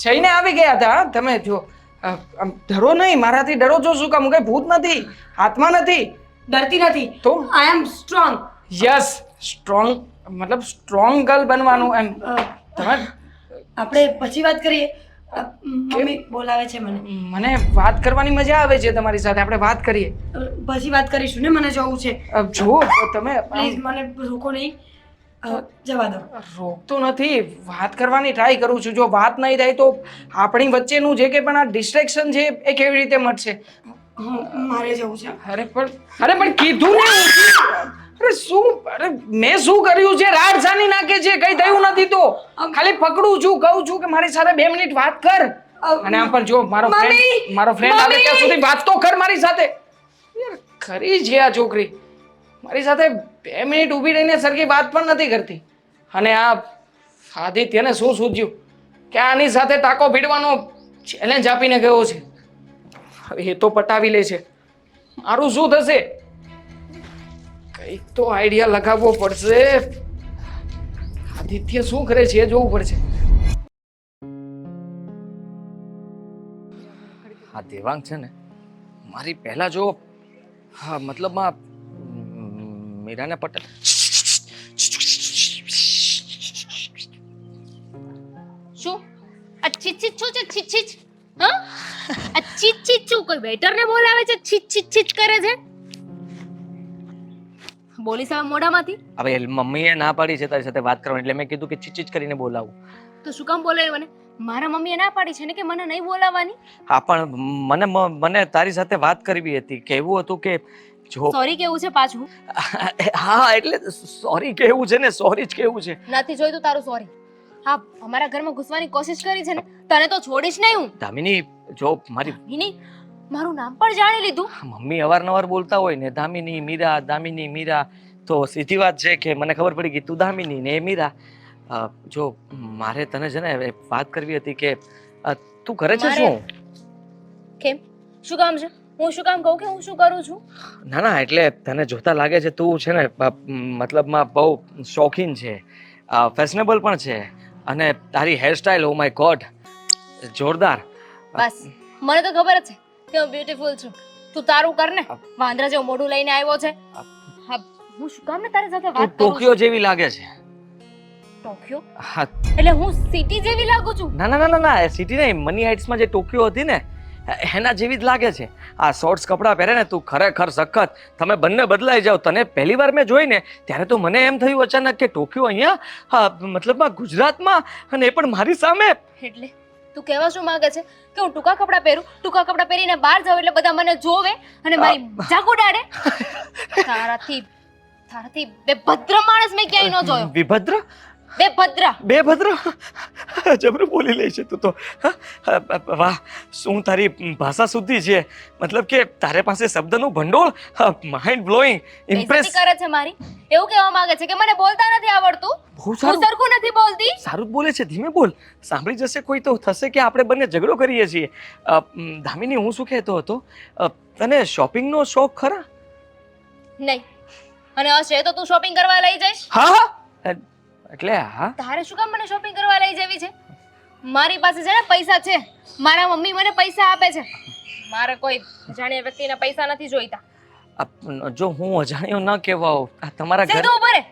જઈને આવી ગયા હતા. તમે જો આમ ડરો નહીં, મારાથી ડરો છો શું કામ? હું કઈ ભૂત નથી, આત્મા નથી. ડરતી નથી તો આઈ એમ સ્ટ્રોંગ. યસ સ્ટ્રોંગ, મતલબ સ્ટ્રોંગ ગર્લ બનવાનું એમ. તમે આપણે પછી વાત કરીએ. મમ્મી બોલાવે છે મને. મને વાત કરવાની મજા આવે છે તમારી સાથે. આપણે વાત કરીએ પછી વાત કરીશું ને. મને જવું છે. જો તમે પ્લીઝ મને રોકો નહીં. જવા દો. રોકતો નથી, વાત કરવાની ટ્રાય કરું છું. જો વાત નહીં થાય તો આપણી વચ્ચેનું જે કે પણ આ ડિસ્ટ્રેક્શન છે એ કેવી રીતે મળશે? મારે જવું છે. અરે પણ કીધું ને. અરે શું? અરે મેં શું કર્યું છે? રાડ સાની નાખે છે. કઈ થયું નથી તો ખાલી પકડું છું, કહું છું કે મારી સાથે 2 મિનિટ વાત કર. અને આમ પણ જો મારો ફ્રેન્ડ આવે ત્યાં સુધી વાત તો કર મારી સાથે. યાર ખરી છે આ છોકરી, મારી સાથે 2 મિનિટ ઊભી રહીને સરખી વાત પણ નથી કરતી. અને આ આદિત્યને શું સૂઝ્યું કે આની સાથે ટાંકો ભીડવાનો ચેલેન્જ આપીને ગયો છે. હવે એ તો પટાવી લે છે, મારું શું થશે? કંઈક તો આઈડિયા લગાવવો પડશે. આદિત્ય શું કરે છે એ જોવું પડશે. આ દેવાંગ છે ને મારી પહેલા જો મતલબમાં મીરાને પટેલ શું આ છીચ છીચ શું છે? છીચ છીચ હા આ છીચ છીચ શું? કોઈ વેટરને બોલાવે છે? છીચ છીચ છીચ કરે છે? બોલી સાહેબ મોઢામાંથી. હવે મમ્મીએ ના પાડી છે તારી સાથે વાત કરવાની એટલે મેં કીધું કે ચીચીચ કરીને બોલાવું. તો શું કામ બોલાવ્યું મને? મારા મમ્મીએ ના પાડી છે ને કે મને નહીં બોલાવવાની. હા પણ મને તારી સાથે વાત કરવી હતી. કહેવું હતું કે જો સોરી કેવું છે પાછું? હા એટલે સોરી કેવું છે ને, સોરી જ કેવું છે. નથી જોઈતું તારું સોરી. હા અમારા ઘરમાં ઘૂસવાની કોશિશ કરી છે ને તને તો છોડીશ નહીં હું. દામિની જો મારી વિની મારું નામ પણ જાણી લીધું. મમ્મી અવારનવાર બોલતા હોય ને દામિની મીરા તો સીધી વાત છે કે મને ખબર પડી કે તું દામિની ને એ મીરા. જો મારે તને છે ને એક વાત કરવી હતી કે તું કરે છે શું? કેમ શું કામ છે? હું શું કામ કહું કે હું શું કરું છું? ના એટલે તને જોતા લાગે છે તું છે ને મતલબમાં બહુ શોખીન છે, ફેશનેબલ પણ છે અને તારી હેરસ્ટાઈલ ઓ માય ગોડ જોરદાર. બસ મને તો ખબર જ છે કે હું બ્યુટીફુલ છું. તું તારું કર ને, વાંદરા જેવું મોઢું લઈને આવ્યો છે. હા હું શું કામ ને તારી સાથે તું વાત કરું? ટોકિયો જેવી લાગે છે. ટોકિયો હા એટલે હું સિટી જેવી લાગુ છું? ના સિટી નહીં, મની હાઇટ્સમાં જે ટોકિયો હતી ને એના જેવી જ લાગે છે. આ શોર્ટ્સ કપડાં પહેરે ને તું ખરેખર સખત. તમે બંને બદલાઈ જાવ. તને પહેલી વાર મેં જોઈ ને ત્યારે તો મને એમ થયું અચાનક કે ટોકિયો અહીંયા મતલબમાં ગુજરાતમાં અને એ પણ મારી સામે. એટલે તું કહેવા શું માંગે છે કે હું ટૂંકા કપડાં પહેરું, ટૂંકા કપડાં પહેરીને બહાર જાઉં એટલે બધા મને જોવે અને મારી મજાક ઉડાડે? તારાથી બેભદ્ર માણસ મેં ક્યાંય ન જોયો. વિભદ્ર બેભદ્ર. જબરું બોલી લે છે તું તો. વાહ શું તારી ભાષા શુદ્ધિ છે. મતલબ કે તારે પાસે શબ્દનું ભંડોળ. માઇન્ડ બ્લોઈંગ, ઇમ્પ્રેસ બેઇઝ્તી કરે છે મારી. એવું કહેવા માંગે છે કે મને બોલતા નથી આવડતું, બહુ હું સારું સરખું નથી બોલતી. સારું જ બોલે છે. ધીમે બોલ, સાંભળી જશે કોઈ તો થશે કે આપણે બંને ઝઘડો કરીએ છીએ. દામિની હું શું કહેતો હતો, તને શોપિંગનો શોખ ખરા? નહીં, અને હશે તો તું શોપિંગ કરવા લઈ જઈશ. હા એટલે હા તારે શું કામ મને શોપિંગ કરવા લઈ જવી છે? મારી પાસે છે ને પૈસા છે, મારા મમ્મી મને પૈસા આપે છે. મારે કોઈ અજાણ્યા વ્યક્તિના પૈસા નથી જોઈતા. જો હું અજાણ્યો ન કહેવાઉં, તમારા સીધું ઉભો રહે.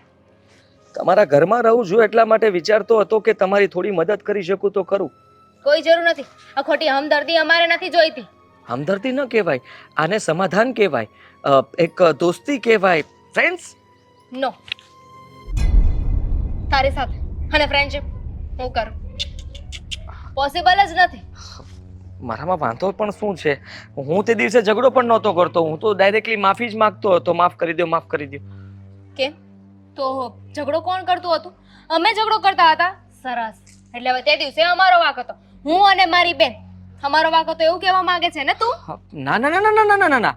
તમારા ઘરમાં રહું છું એટલા માટે વિચારતો હતો કે તમારી થોડી મદદ કરી શકું તો ખરું. કોઈ જરૂર નથી. આ ખોટી હમદર્દી અમારે નથી જોઈતી. હમદર્દી ન કહેવાય, આને સમાધાન કહેવાય, એક દોસ્તી કહેવાય, ફ્રેન્ડ્સ. નો, તારી સાથે અને ફ્રેન્ડશિપ હું કરું પોસિબલ જ નથી. મારામાં વાંધો પણ શું છે? હું તે દિવસે ઝઘડો પણ નહોતો કરતો, હું તો ડાયરેક્ટલી માફી જ માંગતો હતો. માફ કરી દો, માફ કરી દો. કેમ? તો ઝઘડો કોણ કરતું હતું? અમે ઝઘડો કરતા હતા. સરસ. એટલે હવે તે દિવસે અમારો વાંક હતો, હું અને મારી બેન. અમારો વાંક હતો એવું કહેવા માંગે છે ને તું? ના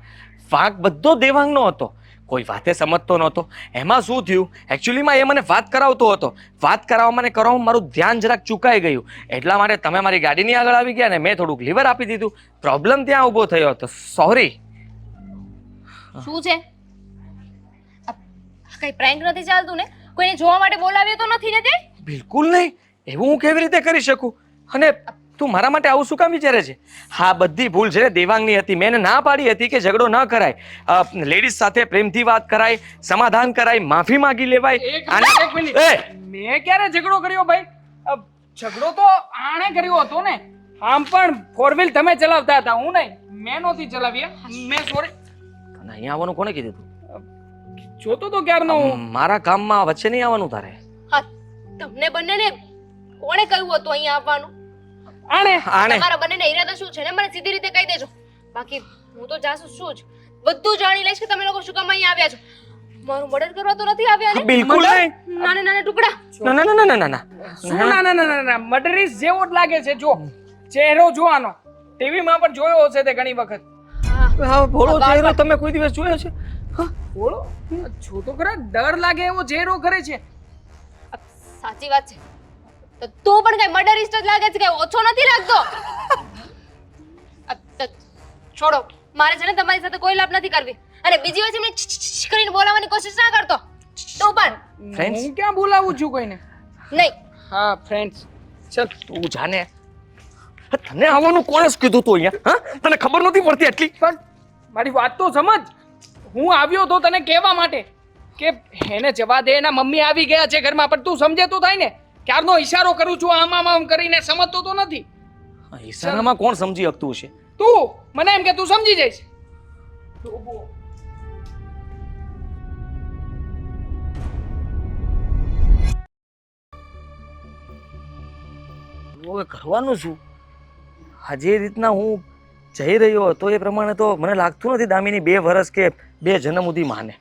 વાંક બધો દેવાંગનો હતો. કોઈ વાતે સમજતો નહોતો. એમાં શું થયું, એકચ્યુઅલીમાં એ મને વાત કરાવતો હતો. વાત કરવામાં મારું ધ્યાન જરાક ચૂકાઈ ગયું. એટલા માટે તમે મારી ગાડીની આગળ આવી ગયા ને મેં થોડુંક લીવર આપી દીધું. પ્રોબ્લેમ ત્યાં ઊભો થયો હતો. સોરી. શું છે? કઈ પ્રેન્ક નથી ચાલતું ને? કોઈને જોવા માટે બોલાવ્યો તો નથી ને તે? બિલકુલ નહીં. એવું હું કેવી રીતે કરી શકું? અને તું મારા માટે આવું શું કામ વિચારે છે? હા બધી ભૂલ છે ને દેવાંગની હતી. મેં એને ના પાડી હતી કે ઝઘડો ન કરાય, લેડીઝ સાથે પ્રેમથી વાત કરાય, સમાધાન કરાય, માફી માંગી લેવાય. એક મિનિટ. મેં ક્યારે ઝઘડો કર્યો ભાઈ? ઝઘડો તો આણે કર્યો હતો ને. આમ પણ ફોર વ્હીલ તમે ચલાવતા હતા, હું નહીં. મેં નહોતી ચલાવી. મેં સોરી. તને અહીંયા આવવાનું કોને કીધું તું? જોતો તો ક્યારનો હું. મારા કામમાં વચ્ચે નહીં આવવાનું તારે. હા, તમને બંનેને કોણે કહ્યું હતું અહીંયા આવવાનું? આણે. તમારા બંનેના ઈરાદા શું છે ને મને સીધી રીતે કહી દેજો. બાકી હું તો જાસૂસ છું જ. બધું જાણી લઈશ કે તમે લોકો શું કામ અહીંયા આવ્યા છો. મારું મર્ડર કરવા તો નથી આવ્યા ને? બિલકુલ નહીં. નાના નાના ટુકડા. ના. શું ના મર્ડરીસ જેવો જ લાગે છે. જો ચહેરો જોવાનો ટીવીમાં પણ જોયો હશે તે ઘણી વખત. હા ભોળો ચહેરો તમે કોઈ દિવસ જોયો છે? બોલો, જો તો ખરા ડર લાગે એવો ચહેરો કરે છે. સાચી વાત છે. તો તું પણ કઈ મર્ડરિસ્ટ જ લાગે છે, કઈ ઓછો નથી લાગતો. છોડો, મારે છે ને તમારી સાથે કોઈ લાભ નથી કરવી. અને બીજી વાર મને કરીને બોલાવવાની કોશિશ ના કરતો. તું પણ ફ્રેન્ડ્સ હું ક્યાં બોલાવું છું કોઈને? નહીં. હા ફ્રેન્ડ્સ. ચલ તું જાને. તને આવવાનું કોણે કીધું તું અહીંયા? હા તને ખબર નથી પડતી એટલી? પણ મારી વાત તો સમજ. હું આવ્યો તો તને કહેવા માટે કે એને જવા દે, એના મમ્મી આવી ગયા છે ઘરમાં. પણ તું સમજે તો થાય ને. ક્યારનો ઈશારો કરું છું આમ કરીને, સમજતો તો નથી. ઈશારામાં કોણ સમજી શકતું છે? તું મને એમ કે તું સમજી જઈશ. હવે કરવાનું શું? આ જે રીતના હું જઈ રહ્યો હતો એ પ્રમાણે તો મને લાગતું નથી દામિની 2 વર્ષ કે 2 જન્મ સુધી માને.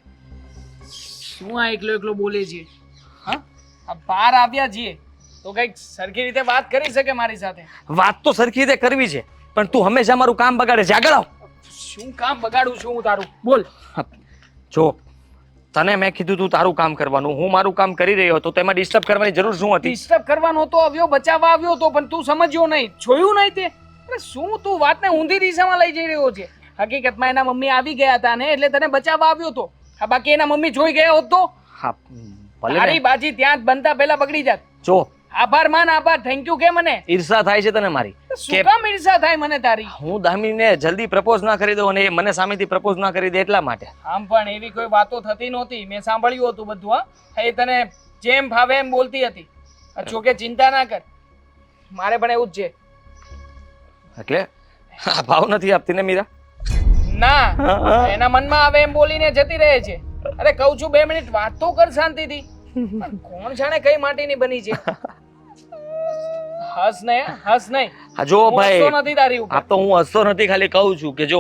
શું આ એકલો એકલો બોલે છે? હા, આ બહાર આવ્યા છીએ તો કંઈક સરખી રીતે વાત કરી શકે મારી સાથે. વાત તો સરખી રીતે કરવી છે પણ તું હંમેશા મારું કામ બગાડે છે. આગળ આવ. શું કામ બગાડું છું હું તારું? બોલ. જો તને મેં કીધું તું તારું કામ કરવાનું, હું મારું કામ કરી રહ્યો હતો, તો એમાં ડિસ્ટર્બ કરવાની જરૂર શું હતી? ડિસ્ટર્બ કરવાનો તો આવ્યો, બચાવવા આવ્યો તો, પણ તું સમજ્યો નહીં, જોયું નહીં તે. અરે શું તું વાતને ઊંધી દિશામાં લઈ જઈ રહ્યો છે? હકીકતમાં એના મમ્મી આવી ગયા હતા ને એટલે તને બચાવવા આવ્યો તો. આ બાકી એના મમ્મી જોઈ ગયા હોત તો હા ભલે તારી ને. બાજી ત્યાં જ બનતા પહેલા બગડી જાત. જો આભાર માન, આભાર, થેન્ક યુ કે મને. ઈર્ષા થાય છે તને મારી શું કામ ઈર્ષા થાય મને તારી? હું દામિનીને જલ્દી પ્રપોઝ ના કરી દઉં અને એ મને સામેથી પ્રપોઝ ના કરી દે એટલા માટે. આમ પણ એવી કોઈ વાતો થતી નહોતી, મેં સાંભળ્યું હતું બધું. હા, એ તને જેમ ભાવે એમ બોલતી હતી. જોકે ચિંતા ના કર, મારે પણ એવું જ છે. એટલે આ ભાવ નથી આપતી ને મીરા? ના, એના મનમાં આવે એમ બોલીને જતી રહે છે. અરે કહું છું 2 મિનિટ વાત તો કર શાંતિથી. પણ કોણ જાણે કઈ માટીની બની છે. હસ નહીં, હસ નહીં. હા જો હું ભાઈ, હસતો નથી તારી ઉપર. આ તો હું હસતો નથી, ખાલી કહું છું કે જો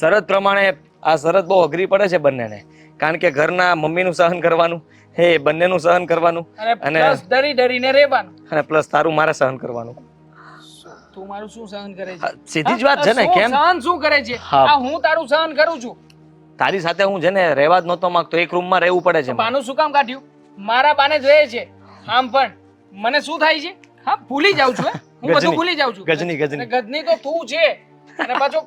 શરત પ્રમાણે આ શરત બહુ અઘરી પડે છે બંનેને. કારણ કે ઘરના મમ્મીનું સહન કરવાનું, હે બંનેનું સહન કરવાનું, અને અને પ્લસ ડરી ડરીને રહેવાનું. અને પ્લસ તારું મારે સહન કરવાનું. તું મારું શું સહન કરે છે? હા, સીધી જ વાત છે ને. શું કેમ સહન શું કરે છે? હા. આ હું તારું સહન કરું છું. તારી સાથે હું છે ને રહેવા જ નહોતો માંગતો, એક રૂમમાં રહેવું પડે છે મારે. બાનું શું કામ કાઢ્યું? મારા બાને જોઈએ છે. આમ પણ મને શું થાય છે? હા, ભૂલી જાઉં છું. હું બધું ગજની, ભૂલી જાઉં છું. ગજની, ગજની. અને ગજની તો તું છે. અને પાછો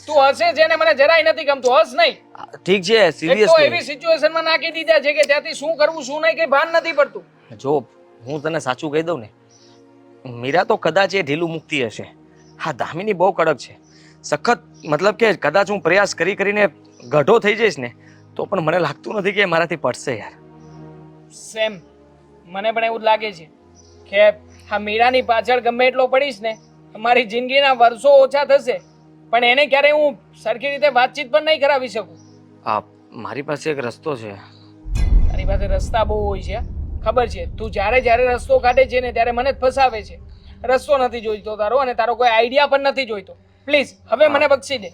તું હસે છે ને મને જરાય નથી ગમતું. હસ નહીં. ઠીક છે, એક તો સિરિયસલી. એવી સિચ્યુએશનમાં નાખી દીધા છે કે ત્યાંથી શું કરવું શું નહીં કઈ ભાન નથી પડતું. જો હું તને સાચું કહી દઉં ને, મીરા તો કદાચ એ ઢીલું મૂકતી હશે. હા, દામિની બહુ કડક છે, સખત. મતલબ કે કદાચ હું પ્રયાસ કરીને ગઢો થઈ જઈશ ને તો પણ મને લાગતું નથી કે એ મારાથી પડશે યાર. સેમ મને પણ એવું જ લાગે છે કે આ મીરાની પાછળ ગમે એટલો પડીશ ને મારી જિંદગીના વર્ષો ઓછા થશે, પણ એને ક્યારેય હું સરખી રીતે વાતચીત પણ નહીં કરાવી શકું. હા, મારી પાસે એક રસ્તો છે. તારી પાસે રસ્તા બહુ હોય છે, ખબર છે. તું જ્યારે જ્યારે રસ્તો કાઢે છે ને ત્યારે મને જ ફસાવે છે. રસ્તો નથી જોઈતો તારો, અને તારો કોઈ આઈડિયા પણ નથી જોઈતો. પ્લીઝ હવે મને બક્ષી દે.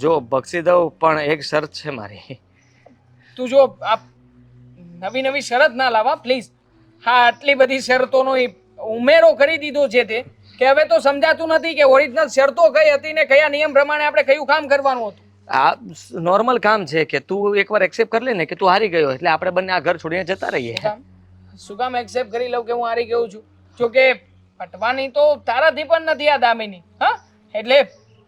જો બક્ષી દઉં પણ એક શરત છે મારી. તું જો આ નવી નવી શરત ના લાવા પ્લીઝ. હા, આટલી બધી શરતોનો ઉમેરો કરી દીધો છે તે કે હવે તો સમજાતું નથી કે ઓરિજિનલ શરતો કઈ હતી ને કયા નિયમ પ્રમાણે આપણે કયું કામ કરવાનું હતું. આ નોર્મલ કામ છે કે તું એકવાર એક્સેપ્ટ કરી લે ને કે તું હારી ગયો, એટલે આપણે બંને આ ઘર છોડીને જતા રહીએ. શું કામ એક્સેપ્ટ કરી લઉં કે હું હારી ગયો છું? જોકે પટવાની તો તારાથી પણ નથી આ દામિની. હા, એટલે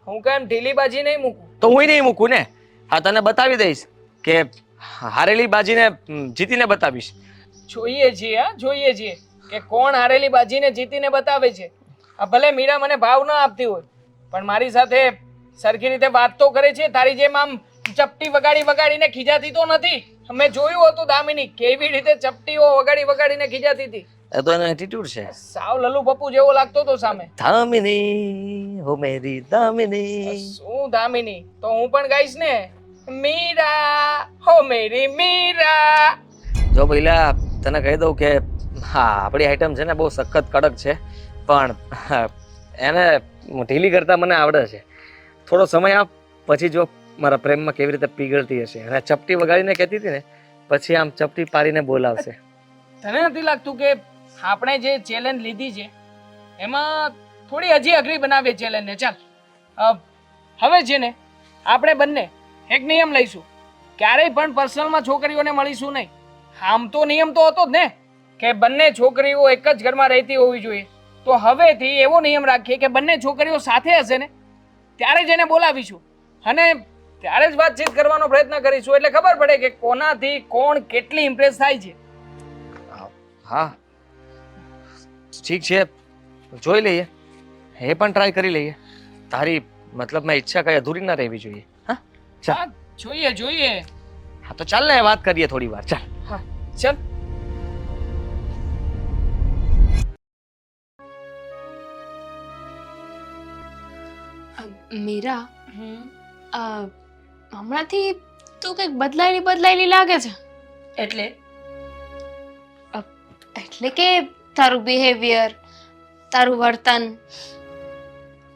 હું કેમ ઢીલીબાજી નહીં મૂકું. તો હું નહીં મૂકું ને. હા, તને બતાવી દઈશ કે હારેલી બાજીને જીતીને બતાવીશ. જોઈએ છીએ, હા જોઈએ છીએ કે કોણ હારેલી બાજીને જીતીને બતાવે છે. આ ભલે મીરા મને ભાવ ના આપતી હોય પણ મારી સાથે સરખી રીતે વાત તો કરે છે. તારી જેમ આમ ચપટી વગાડીને ખીજાતી તો નથી. મેં જોયું હતું દામિની કેવી રીતે ચપટીઓ વગાડીને ખીજાતી હતી. એ તો એનો એટીટ્યુડ છે. સાવ લલ્લુ પપ્પુ જેવો લાગતો હતો સામે. દામિની હો મેરી દામિની. શું દામિની? તો હું પણ ગાઈશ ને, મીરા હો મેરી મીરા. જો પહેલા તને કહી દઉં કે હા, આપણી આઈટમ છે ને બહુ સખત કડક છે, પણ એને ઢીલી કરતા મને આવડે છે. થોડો સમય આપ, પછી જો મારા પ્રેમમાં કેવી રીતે પીગળતી હશે. અને ચપટી વગાડીને કહેતી હતી ને, પછી આમ ચપટી પાડીને બોલાવશે. તને નથી લાગતું કે આપણે જે ચેલેન્જ લીધી છે એમાં થોડી હજી અઘરી બનાવીએ ચેલેન્જને? ચાલ હવે છે ને આપણે બંને એક નિયમ લઈશું, ક્યારેય પણ પર્સનલમાં છોકરીઓને મળીશું નહીં. આમ તો નિયમ તો હતો જ ને કે બંને છોકરીઓ એક જ ઘરમાં રહેતી હોવી જોઈએ. તો હવેથી એવો નિયમ રાખીએ કે બંને છોકરીઓ સાથે હશે ને ત્યારે જ એને બોલાવીશું અને ત્યારે જ વાતચીત કરવાનો પ્રયત્ન કરીશું, એટલે ખબર પડે કે કોનાથી કોણ કેટલી ઇમ્પ્રેસ થાય છે. હા ઠીક છે, જોઈ લઈએ, એ પણ ટ્રાય કરી લઈએ. તારી મતલબમાં ઈચ્છા કઈ અધૂરી ના રહેવી જોઈએ. હા ચાલ, હા, જોઈએ જોઈએ. હા તો ચાલ ને વાત કરીએ થોડી વાર. ચાલ. હા ચાલ. મીરા, હમણાંથી તું કંઈક બદલાયેલી લાગે છે. એટલે એટલે કે તારું બિહેવિયર, તારું વર્તન.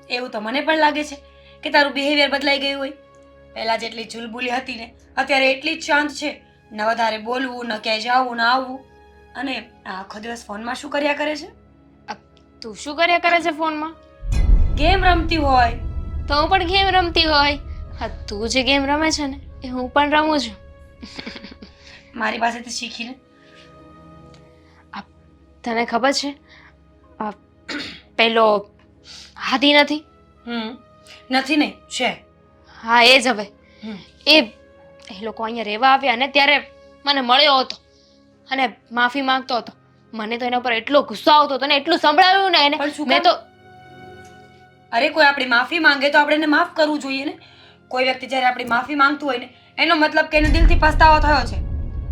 એવું તો મને પણ લાગે છે કે તારું બિહેવિયર બદલાઈ ગયું હોય. પહેલા જેટલી ચુલબુલી હતી ને અત્યારે એટલી જ શાંત છે. ન વધારે બોલવું, ન ક્યાંય જવું, ન આવવું. અને આ આખો દિવસ ફોનમાં શું કર્યા કરે છે? તું શું કર્યા કરે છે ફોનમાં? ગેમ રમતી હોય. તો હું પણ ગેમ રમતી હોય. હા, તું જે ગેમ રમે છે ને એ હું પણ રમું છું. મારી પાસેથી શીખીને. તને ખબર છે આ પેલો હાદી નથી? નથી નહીં છે. હા, એ જ હવે. હમ. એ લોકો અહીંયા રહેવા આવ્યા ને ત્યારે મને મળ્યો હતો અને માફી માંગતો હતો. મને તો એના પર એટલો ગુસ્સો આવતો હતો ને એટલું સંભળાવ્યું ને એને પણ શું મેં કામ? તો અરે કોઈ આપણી માફી માંગે તો આપણે એને માફ કરવું જોઈએ ને. કોઈ વ્યક્તિ જ્યારે આપણી માફી માંગતું હોય ને એનો મતલબ કે એને દિલથી પસ્તાવો થયો છે.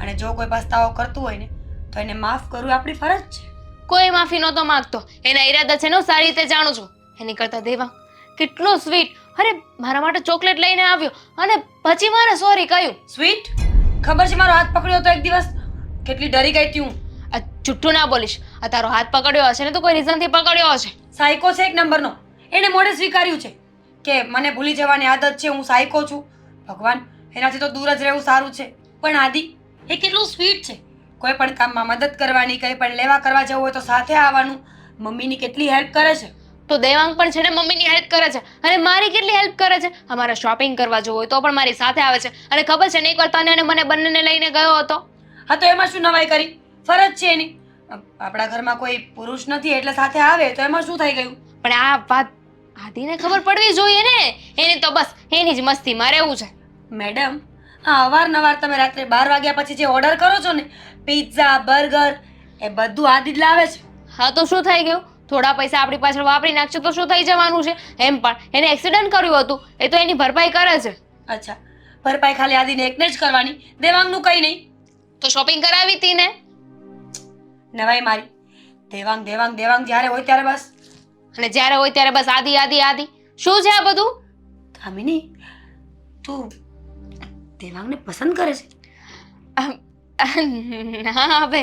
અને જો કોઈ પસ્તાવો કરતું હોય ને તો એને માફ કરવું એ આપણી ફરજ છે. કોઈ માફી નહોતો માંગતો. એના ઈરાદા છે ને હું સારી રીતે જાણું છું. એની કરતા દેવા કેટલો સ્વીટ. અરે મારા માટે ચોકલેટ લઈને આવ્યો અને પછી મારે સોરી કહ્યું. સ્વીટ? ખબર છે મારો હાથ પકડ્યો તો એક દિવસ કેટલી ડરી ગઈ હતી હું. આ જુઠ્ઠું ના બોલીશ. આ તારો હાથ પકડ્યો હશે ને તો કોઈ રીઝનથી પકડ્યો હશે. સાયકો છે એક નંબરનો. એને મોઢે સ્વીકાર્યું છે કે મને ભૂલી જવાની આદત છે, હું સાયકો છું. ભગવાન, એનાથી તો દૂર જ રહેવું સારું છે. પણ આદિ એ કેટલું સ્વીટ છે. કોઈ પણ કામમાં મદદ કરવાની, કંઈ પણ લેવા કરવા જવું હોય તો સાથે આવવાનું. મમ્મીની કેટલી હેલ્પ કરે છે. તો દેવાંગ પણ છે ને મમ્મીની હેલ્પ કરે છે અને મારી કેટલી હેલ્પ કરે છે. અમારે શોપિંગ કરવા જવું હોય તો પણ મારી સાથે આવે છે. અને ખબર છે ને એકવાર તને અને મને બંનેને લઈને ગયો હતો. હા, તો એમાં શું નવાઈ કરી? ફરજ છે એની. આપણા ઘરમાં કોઈ પુરુષ નથી એટલે સાથે આવે તો એમાં શું થઈ ગયું? પણ આ વાત આદિને ખબર પડવી જોઈએ ને. એને તો બસ એની જ મસ્તીમાં રહેવું છે. મેડમ, આ અવારનવાર તમે રાત્રે 12 વાગ્યા પછી જે ઓર્ડર કરો છો ને, પિઝા, બર્ગર, એ બધું આદિ જ લાવે છે. હા, તો શું થઈ ગયું? થોડા પૈસા આપણી પાછળ વાપરી નાખશે તો શું થઈ જવાનું છે? એમ પણ એને એક્સિડન્ટ કર્યું હતું એ તો એની ભરપાઈ કરે છે. અચ્છા, ભરપાઈ ખાલી આદિને એકને જ કરવાની, દેવાંગનું કંઈ નહીં? તો શોપિંગ કરાવી હતી ને. નવાઈ મારી. દેવાંગ દેવાંગ દેવાંગ જ્યારે હોય ત્યારે બસ. અને જ્યારે હોય ત્યારે બસ આદિ આદિ આદિ. શું છે આ બધું? કામિની, તું દેવાંગને પસંદ કરે છે? ના હવે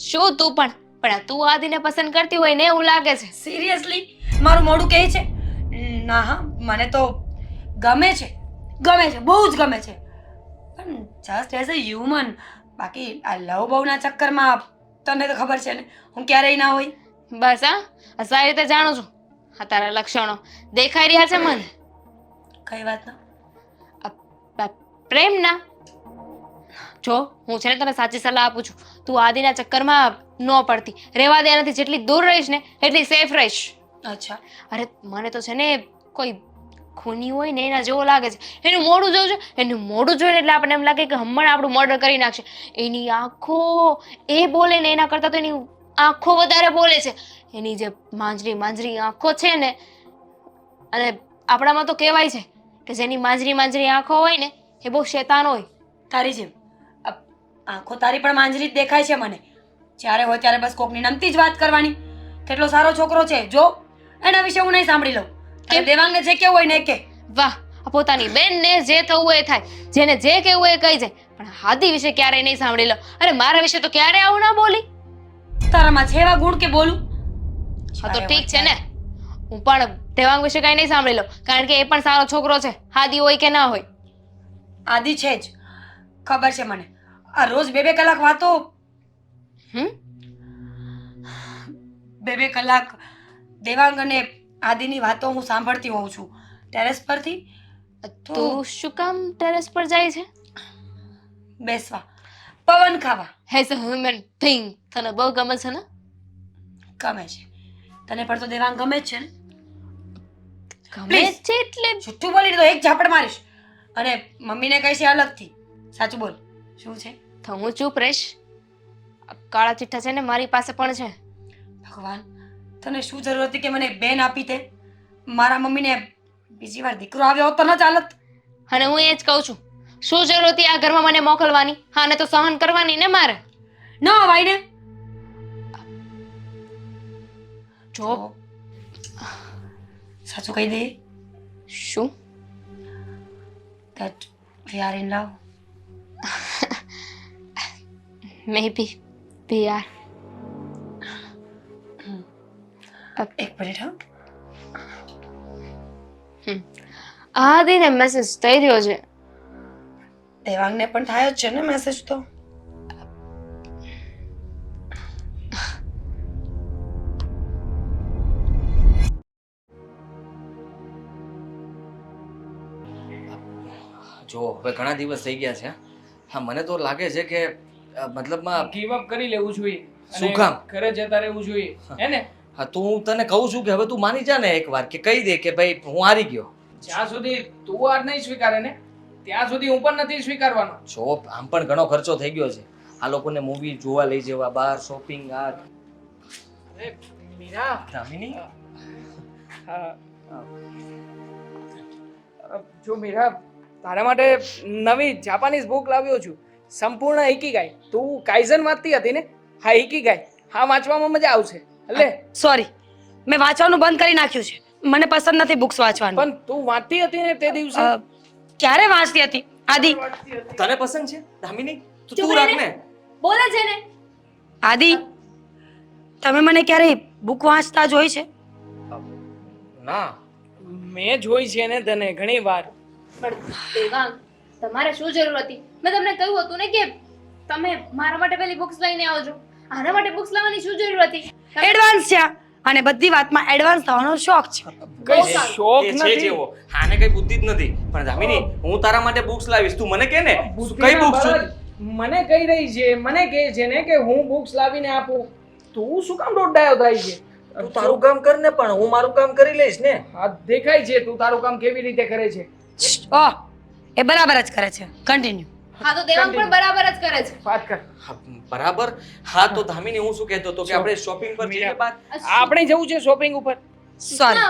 શું તું પણ તું આદિને પસંદ કરતી હોય ને એવું લાગે છે. સિરિયસલી મારું મોઢું કહે છે? ના હા, મને તો ગમે છે. ગમે છે, બહુ જ ગમે છે. પણ જસ્ટ એઝ અ હ્યુમન. બાકી આ લવ બહુના ચક્કરમાં તને તો ખબર છે ને હું ક્યારેય ના હોય. બસ આ સારી રીતે જાણું છું. આ તારા લક્ષણો દેખાઈ રહ્યા છે મને. કઈ વાતના? પ્રેમના. જો હું છે ને તને સાચી સલાહ આપું છું. તું આદિના ચક્કરમાં ન પડતી. રહેવા દે, એનાથી જેટલી દૂર રહીશ ને એટલી સેફ રહીશ. અચ્છા, અરે મને તો છે ને કોઈ ખૂની હોય ને એના જેવો લાગે છે. એનું મોઢું જોયું છે, એનું મોઢું જોઈને એટલે આપણને એમ લાગે કે હમણાં આપણું મર્ડર કરી નાખશે. એની આંખો એ બોલે ને એના કરતાં તો એની આંખો વધારે બોલે છે. એની જે માંજરી માંજરી આંખો છે ને, અને આપણામાં તો કહેવાય છે કે જેની માંજરી માંજરી આંખો હોય ને એ બહુ શેતાન હોય. તારી જેમ. આંખો તારી પણ માંજરી જ દેખાય છે મને. જ્યારે હોય ત્યારે બસ કોકની નમતી જ વાત કરવાની. કેટલો સારો છોકરો છે જો. એના વિશે હું નહીં સાંભળી લઉં. કેમ? દેવાંગને જે કેવું હોય ને એ કે. વાહ, આ પોતાની બેનને જે થવું હોય એ થાય, જેને જે કહેવું હોય એ કહી જાય. પણ હાદી વિશે ક્યારેય નહીં સાંભળી લો. અરે મારા વિશે તો ક્યારે આવું ના બોલી. તારામાં છે એવા ગુણ કે બોલું? હા તો ઠીક છે ને, હું પણ દેવાંગ વિશે કઈ નહીં સાંભળી લઉં. કારણ કે એ પણ સારો છોકરો છે, હાદી હોય કે ના હોય. આદિ છે જ, ખબર છે મને. આ રોજ 2-2 કલાક વાતો. હમ 2-2 કલાક દેવાંગ અને આદિની વાતો હું સાંભળતી હોઉં છું ટેરેસ પરથી. તું શું કામ ટેરેસ પર જાય છે? બેસવા, પવન ખાવા. હેઝ અ હ્યુમન થિંગ તને બહુ ગમે છે ને? ગમે છે. તને પણ તો દેવાંગ ગમે જ છે ને? ગમે Please. છે એટલે જુઠ્ઠું બોલી તો એક ઝાપડ મારીશ. અને મમ્મીને કહીશ અલગથી. સાચું બોલ, શું છે? તો હું ચૂપ રહીશ. આ કાળા ચિઠ્ઠા છે ને મારી પાસે પણ છે. ભગવાન, તને શું જરૂર હતી કે મને એક બેન આપી તે? મારા મમ્મીને બીજી વાર દીકરો આવ્યો હોત તો ન ચાલત. અને હું એ જ કહું છું, શું જરૂર હતી આ ઘરમાં મને મોકલવાની? હા, ને તો સહન કરવાની ને મારે. ન ભાઈ ને જો સાચું કહી દે શું that we are in love. maybe we are. એક મિનિટ હા. આદિને મેસેજ થઈ રહ્યો છે. દેવાંગને પણ થાય જ છે ને મેસેજ તો. જો હવે ઘણા દિવસ થઈ ગયા છે હા મને તો લાગે છે કે મતલબમાં ગીવ અપ કરી લેવું જોઈએ અને શું કામ? ઘરે જતા રહેવું જોઈએ હે ને હા તો હું તને કહું છું કે હવે તું માની જા ને એકવાર કે કહી દે કે ભાઈ હું હારી ગયો જ્યાં સુધી તું હાર નહીં સ્વીકારે ને ત્યાં સુધી હું પણ નથી સ્વીકારવાનો. જો આમ પણ ઘણો ખર્ચો થઈ ગયો છે આ લોકોને મૂવી જોવા લઈ જવા બહાર શોપિંગ આ અરે મીરા દામિની હા. જો મીરા તારા માટે નવી જાપાનીઝ બુક લાવ્યો છું સંપૂર્ણ ઇકીગાઈ. તું કાઇઝન વાંચતી હતી ને? હા ઇકીગાઈ. હા વાંચવામાં મજા આવશે. લે સોરી, મેં વાંચવાનું બંધ કરી નાખ્યું છે. મને પસંદ નથી બુક્સ વાંચવાનું. પણ તું વાંચતી હતી ને તે દિવસે? ક્યારે વાંચતી હતી આદિ? તને પસંદ છે દામિની તો ચૂપ તું રાખ રહીને. ને બોલે છે ને આદિ, તમે મને ક્યારેય બુક વાંચતા જોઈ છે? ના મેં જોઈ છે ને તને ઘણી વાર. પણ દેવાંગ તમારે શું જરૂર હતી? મેં તમને કહ્યું હતું ને કે તમે મારા માટે પેલી બુક્સ લઈને આવજો. આના માટે બુક્સ લાવવાની શું જરૂર હતી? એડવાન્સ છે અને બધી વાતમાં એડવાન્સ થવાનો શોખ છે. કઈ એ શોખ છે નથી. જેવો આને કઈ બુદ્ધિ જ નથી પણ દામિની હું તારા માટે બુક્સ લાવીશ તું મને કે ને કઈ બુદ્ધિના બુક્સ બળદ મને કહી રહી છે, મને કહે છે ને કે હું બુક્સ લાવીને આપું. તું શું કામ દોડાયો થાય છે? તું તારું કામ કર ને પણ હું મારું કામ કરી લઈશ ને હા દેખાય છે તું તારું કામ કેવી રીતે કરે છે. ઓહ, એ બરાબર જ કરે છે. કન્ટિન્યુ. હા તો દેવાંગ પણ બરાબર જ કરે છે. વાત કર. હા, બરાબર હા તો દામિની હું શું કહેતો હતો કે આપણે શોપિંગ પર જઈએ બહાર આપણે જવું છે શોપિંગ ઉપર. સોરી.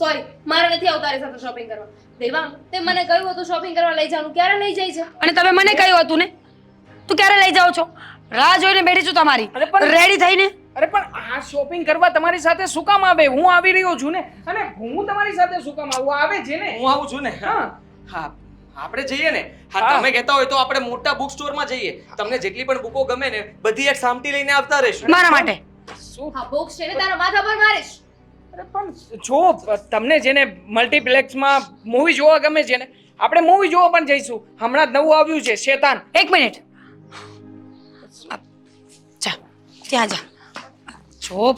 સોરી, મારે નથી આવતા તારી સાથે શોપિંગ કરવા. દેવાંગ તે મને કહ્યું હતું શોપિંગ કરવા લઈ જવાનું. ક્યારે લઈ જાય છે? અને તમે મને કહ્યું હતું ને, તું ક્યારે લઈ જાઓ છો? રાહ જોઈને બેઠી છું તમારી. અરે પણ- રેડી થઈને. અરે પણ આ શોપિંગ કરવા તમારી સાથે શું કામ આવે? હું આવી રહ્યો છું ને. અને હું તમારી સાથે શું કામ આવું? આવે છે ને. હું આવું છું ને હા. હા આપણે જઈએ ને હા હા. તમે કહેતા હોય તો આપણે મોટા બુક સ્ટોરમાં જઈએ તમને જેટલી પણ બુકો ગમે ને બધી એક સામટી લઈને આવતા રહેશું મારા માટે. શું? હા બુક્સ છે ને તારા માથા પર મારીશ. અરે પણ જો તમને જેને મલ્ટીપ્લેક્સમાં મૂવી જોવા ગમે છે ને આપણે મૂવી જોવા પણ જઈશું. હમણાં જ નવું આવ્યું છે શેતાન. એક મિનિટ. જા, ત્યાં જા. જો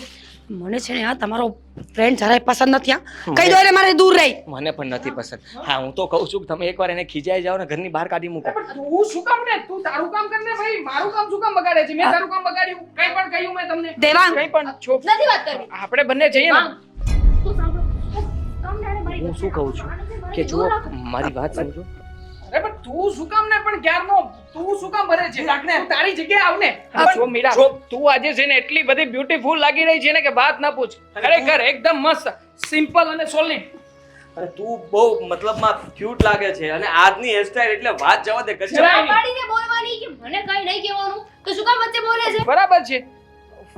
મને છે ને આ તમારો ફ્રેન્ડ જરાય પસંદ નથી. આ કહી દો એને મારે દૂર રહી. મને પણ નથી પસંદ હા હું તો કહું છું કે તમે એકવાર એને ખીજાઈ જાઓ ને ઘરની બહાર કાઢી મૂકો પણ તું શું કામ ને? તું તારું કામ કર ને ભાઈ. મારું કામ શું કામ બગાડે છે? મેં તારું કામ બગાડ્યું? કઈ પણ કહ્યું મેં તમને? દેવાંગ. કઈ પણ છો નથી વાત કરવી. આપણે બંને જઈએ ને. દેવાંગ, તું સાંભળો. કામ ડાળે મારી હું શું કહું છું કે જો મારી વાત સમજો અરે પણ તું શું કામ ને પણ ક્યારનો તું શું કામ ભરે છે? તું તારી જગ્યાએ આવ ને. હા, જો મીરા જો. તું આજે છે ને એટલી બધી બ્યુટીફુલ લાગી રહી છે ને કે વાત ના પૂછ. ખરેખર એકદમ મસ્ત સિમ્પલ અને સોલિડ. અરે તું બહુ મતલબમાં ક્યુટ લાગે છે અને આજની હેરસ્ટાઈલ એટલે વાત જવા દે ગજબ જરાય ના પાડીને બોલવાની કે મને કઈ નહીં કહેવાનું તો શું કામ વચ્ચે બોલે છે? બરાબર છે.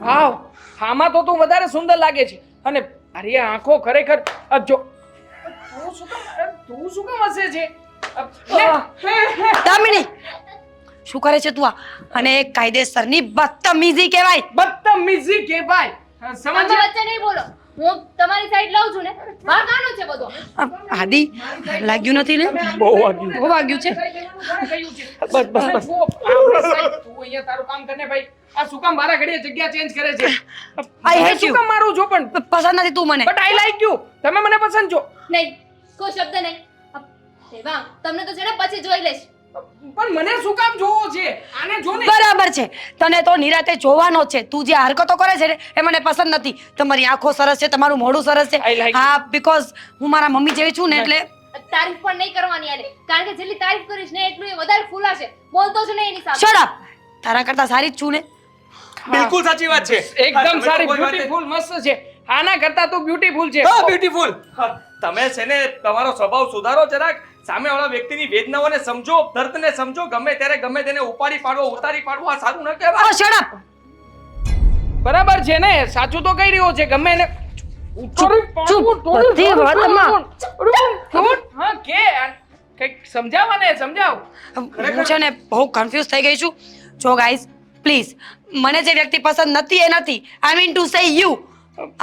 વાવ આમાં તો તું વધારે સુંદર લાગે છે. અને તારી આ આંખો ખરેખર જો તું શું કામ હસે છે? દામિની, શું કરે છે તું આ? અને એ કાયદેસરની બદતમીઝી કહેવાય. બદતમીઝી કે ભાઈ તમે સમજ્યા? વચ્ચે નહીં બોલો. હું તમારી સાઈડ લઉં છું ને. બહાર કાનો છે બધો? આદિ, લાગ્યું નથી ને? બહુ વાગ્યું. બહુ વાગ્યું છે. બસ બસ બસ તું અહીંયા તારું કામ કરને ભાઈ. આ શું કામ મારા ઘડીએ જગ્યા ચેન્જ કરે છે? I hate શું you. કામ મારું છો પણ? પસંદ નથી તું મને. But I like you. તમે મને પસંદ છો. નહીં, કોઈ શબ્દ નહીં. દેવાંગ, તમને તો છે ને પછી જોઈ લઈશ. પણ મને શું કામ જોવો છે? આને જો ને. બરાબર છે, તને તો નિરાતે જોવાનો જ છે. તું જે હરકતો કરે છે ને એ મને પસંદ નથી. તમારી આંખો સરસ છે, તમારું મોઢું સરસ I છે. like હા, બીકોઝ હું મારા મમ્મી જેવી છું ને એટલે તારીફ પણ નહીં કરવાની આને. કારણ કે જેટલી તારીફ કરીશ ને એટલું એ વધારે ફૂલાશે. બોલતો જ નહીં એની સામે. Shut up. તારા કરતા સારી જ છું ને. બિલકુલ સાચી વાત છે એકદમ સારી બ્યુટીફુલ મસ્ત છે. આના કરતા તો બ્યુટીફુલ છે. હા બ્યુટીફુલ તમે છે ને તમારો સ્વભાવ સુધારો જરાક સામેવાળા વ્યક્તિની વેદનાઓને સમજો દર્દને સમજો ગમે ત્યારે ગમે તેને ઉપાડી પાડવો ઉતારી પાડવો આ સારું ન કહેવાય ઓ શટ અપ. બરાબર છે ને? સાચું તો કહી રહ્યો છે. ગમે એને ચૂપ. બધી વાતમાં. હા કે કઈક સમજાવ ને સમજાવ. હું છે ને બહુ કન્ફ્યુઝ થઈ ગઈ છું. જો ગાઈઝ પ્લીઝ, મને જે વ્યક્તિ પસંદ નથી એ નથી. I mean to say you.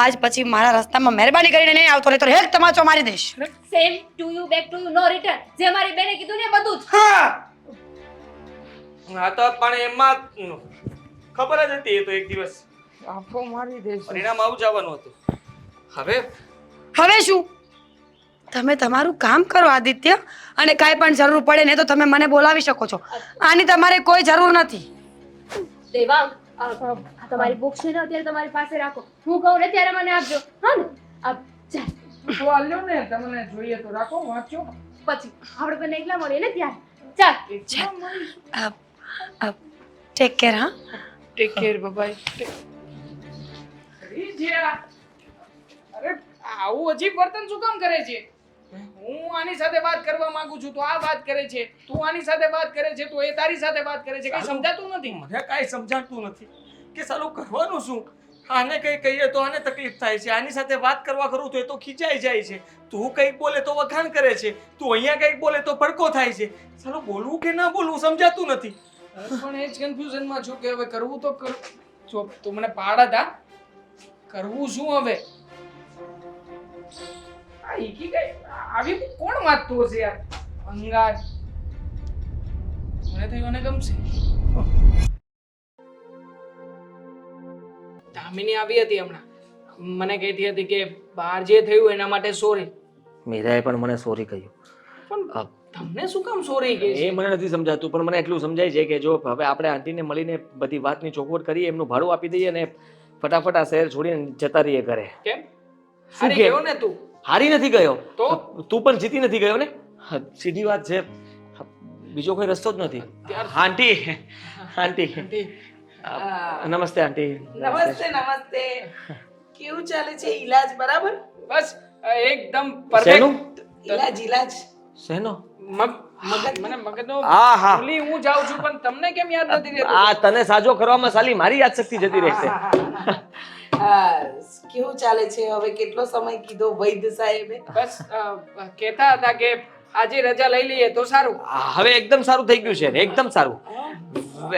આજ પછી મારા રસ્તામાં મહેરબાની કરીને નહીં આવતો નહીં તો હેક તમાચો મારી દઈશ. Same to you, back to you, no return. જે મારી બેને કીધું ને એ બધું જ. હા તો પણ એમાં ખબર જ હતી એ તો એક દિવસ આફો મારી દેશે. પરિણામ આવું જવાનું હતું હવે હવે શું? તમે તમારું કામ કરો આદિત્ય, અને કાંઈ પણ જરૂર પડે ને તો તમે મને બોલાવી શકો છો. આની તમારે કોઈ જરૂર નથી. દેવાંગ, આ તમારી બુક છે ને અત્યારે તમારી પાસે રાખો. હું કહું ને ત્યારે મને આપજો. હા ને? ચાલ તો આ લ્યો ને, તમને જોઈએ તો રાખો, વાંચો. પછી આપણે બંને એકલા મળીએ ને ત્યારે. ચાલ. Take care. હા, ટેક કેર બાય. અરે આવું અજીબ વર્તન શું કામ કરે છે? હું આની સાથે વાત કરવા માંગુ છું તો આ વાત કરે છે, તું આની સાથે વાત કરે છે તો એ તારી સાથે વાત કરે છે. કઈ સમજાતું નથી. મને કાંઈ સમજાતું નથી કે સાલું કરવાનું શું. આને કંઈ કહીએ તો આને તકલીફ થાય છે, આની સાથે વાત કરવા કરું તો એ તો ખીચાઈ જાય છે. તું કંઈક બોલે તો વખાણ કરે છે, તું અહીંયા કંઈક બોલે તો ભડકો થાય છે. સાલું બોલવું કે ના બોલવું સમજાતું નથી. હું પણ એ જ કન્ફ્યુઝનમાં છું કે હવે કરવું તો કરું. જો તું મને પાડ હતા, કરવું શું હવે? આ ઈકી કઈ આવી કોણ વાંચતું હશે યાર? અંગાર મને થયું અને ગમશે. દામિની આવી હતી હમણાં, મને કહેતી હતી કે બહાર જે થયું એના માટે સોરી. મીરાએ પણ મને સોરી કહ્યું. પણ તમને શું કામ સોરી કહે એ છે? મને નથી સમજાતું, પણ મને એટલું સમજાય છે કે જો હવે આપણે આંટીને મળીને બધી વાતની ચોખવટ કરીએ, એમનું ભાડું આપી દઈએ ને ફટાફટ આ શહેર છોડીને જતા રહીએ ઘરે. કેમ શું હારી કેમ? ગયો ને તું? હારી નથી ગયો તો? તું પણ જીતી નથી ગયો ને. સીધી વાત છે, બીજો કોઈ રસ્તો જ નથી. આંટી આંટી નમસ્તે આંટી. નમસ્તે નમસ્તે. કેવું ચાલે છે? ઈલાજ બરાબર? બસ એકદમ શેનું? પરફેક્ટ. ઈલાજ શેનો? મને મગજનો આ હા. ભૂલી હું જાઉં છું પણ તમને કેમ યાદ નથી રહેતું? આ તને સાજો કરવામાં સાલી મારી યાદશક્તિ જતી રહેશે. કેવું ચાલે છે હવે? કેટલો સમય કીધો વૈદ્ય સાહેબે? બસ કહેતા હતા કે આજે રજા લઈ લઈએ તો સારું. હવે એકદમ સારું થઈ ગયું છે, એકદમ સારું.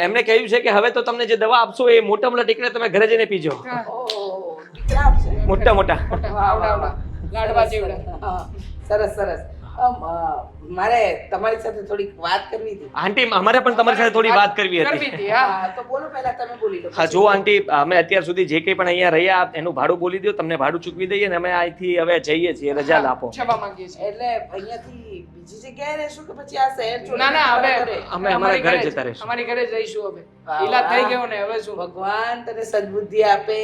એમણે કહ્યું છે કે હવે તો તમને જે દવા આપશો એ મોટા મોટા ટીકડા તમે ઘરે જઈને પીજો. ઓહ, ટીકડા આપશે? મોટા મોટા. આવડા લાડવા જેવડા. હા, સરસ સરસ. મારે તમારી સાથે થોડીક વાત કરવી હતી. આંટી અમારે પણ તમારી સાથે થોડી વાત કરવી કરવી હતી. હતી. હા હા, તો બોલો, પહેલા તમે બોલી લો. હા જો આંટી, અમે અત્યાર સુધી જે કંઈ પણ અહીંયા રહ્યા એનું ભાડું બોલી દો, તમને ભાડું ચૂકવી દઈએ ને અમે અહીંથી હવે જઈએ છીએ, રજા આપો. ક્ષમા માંગીએ છીએ. એટલે અહીંયાથી બીજી જગ્યાએ રહેશું કે પછી આ શહેર છોડીને ના ના હવે ઘરે? અમે અમારા ઘરે જતા રહીશું. અમારી ઘરે જ રહીશું હવે. વાહ, ઈલાજ થઈ વાહ. ગયો ને હવે શું? ભગવાન તને સદબુદ્ધિ આપે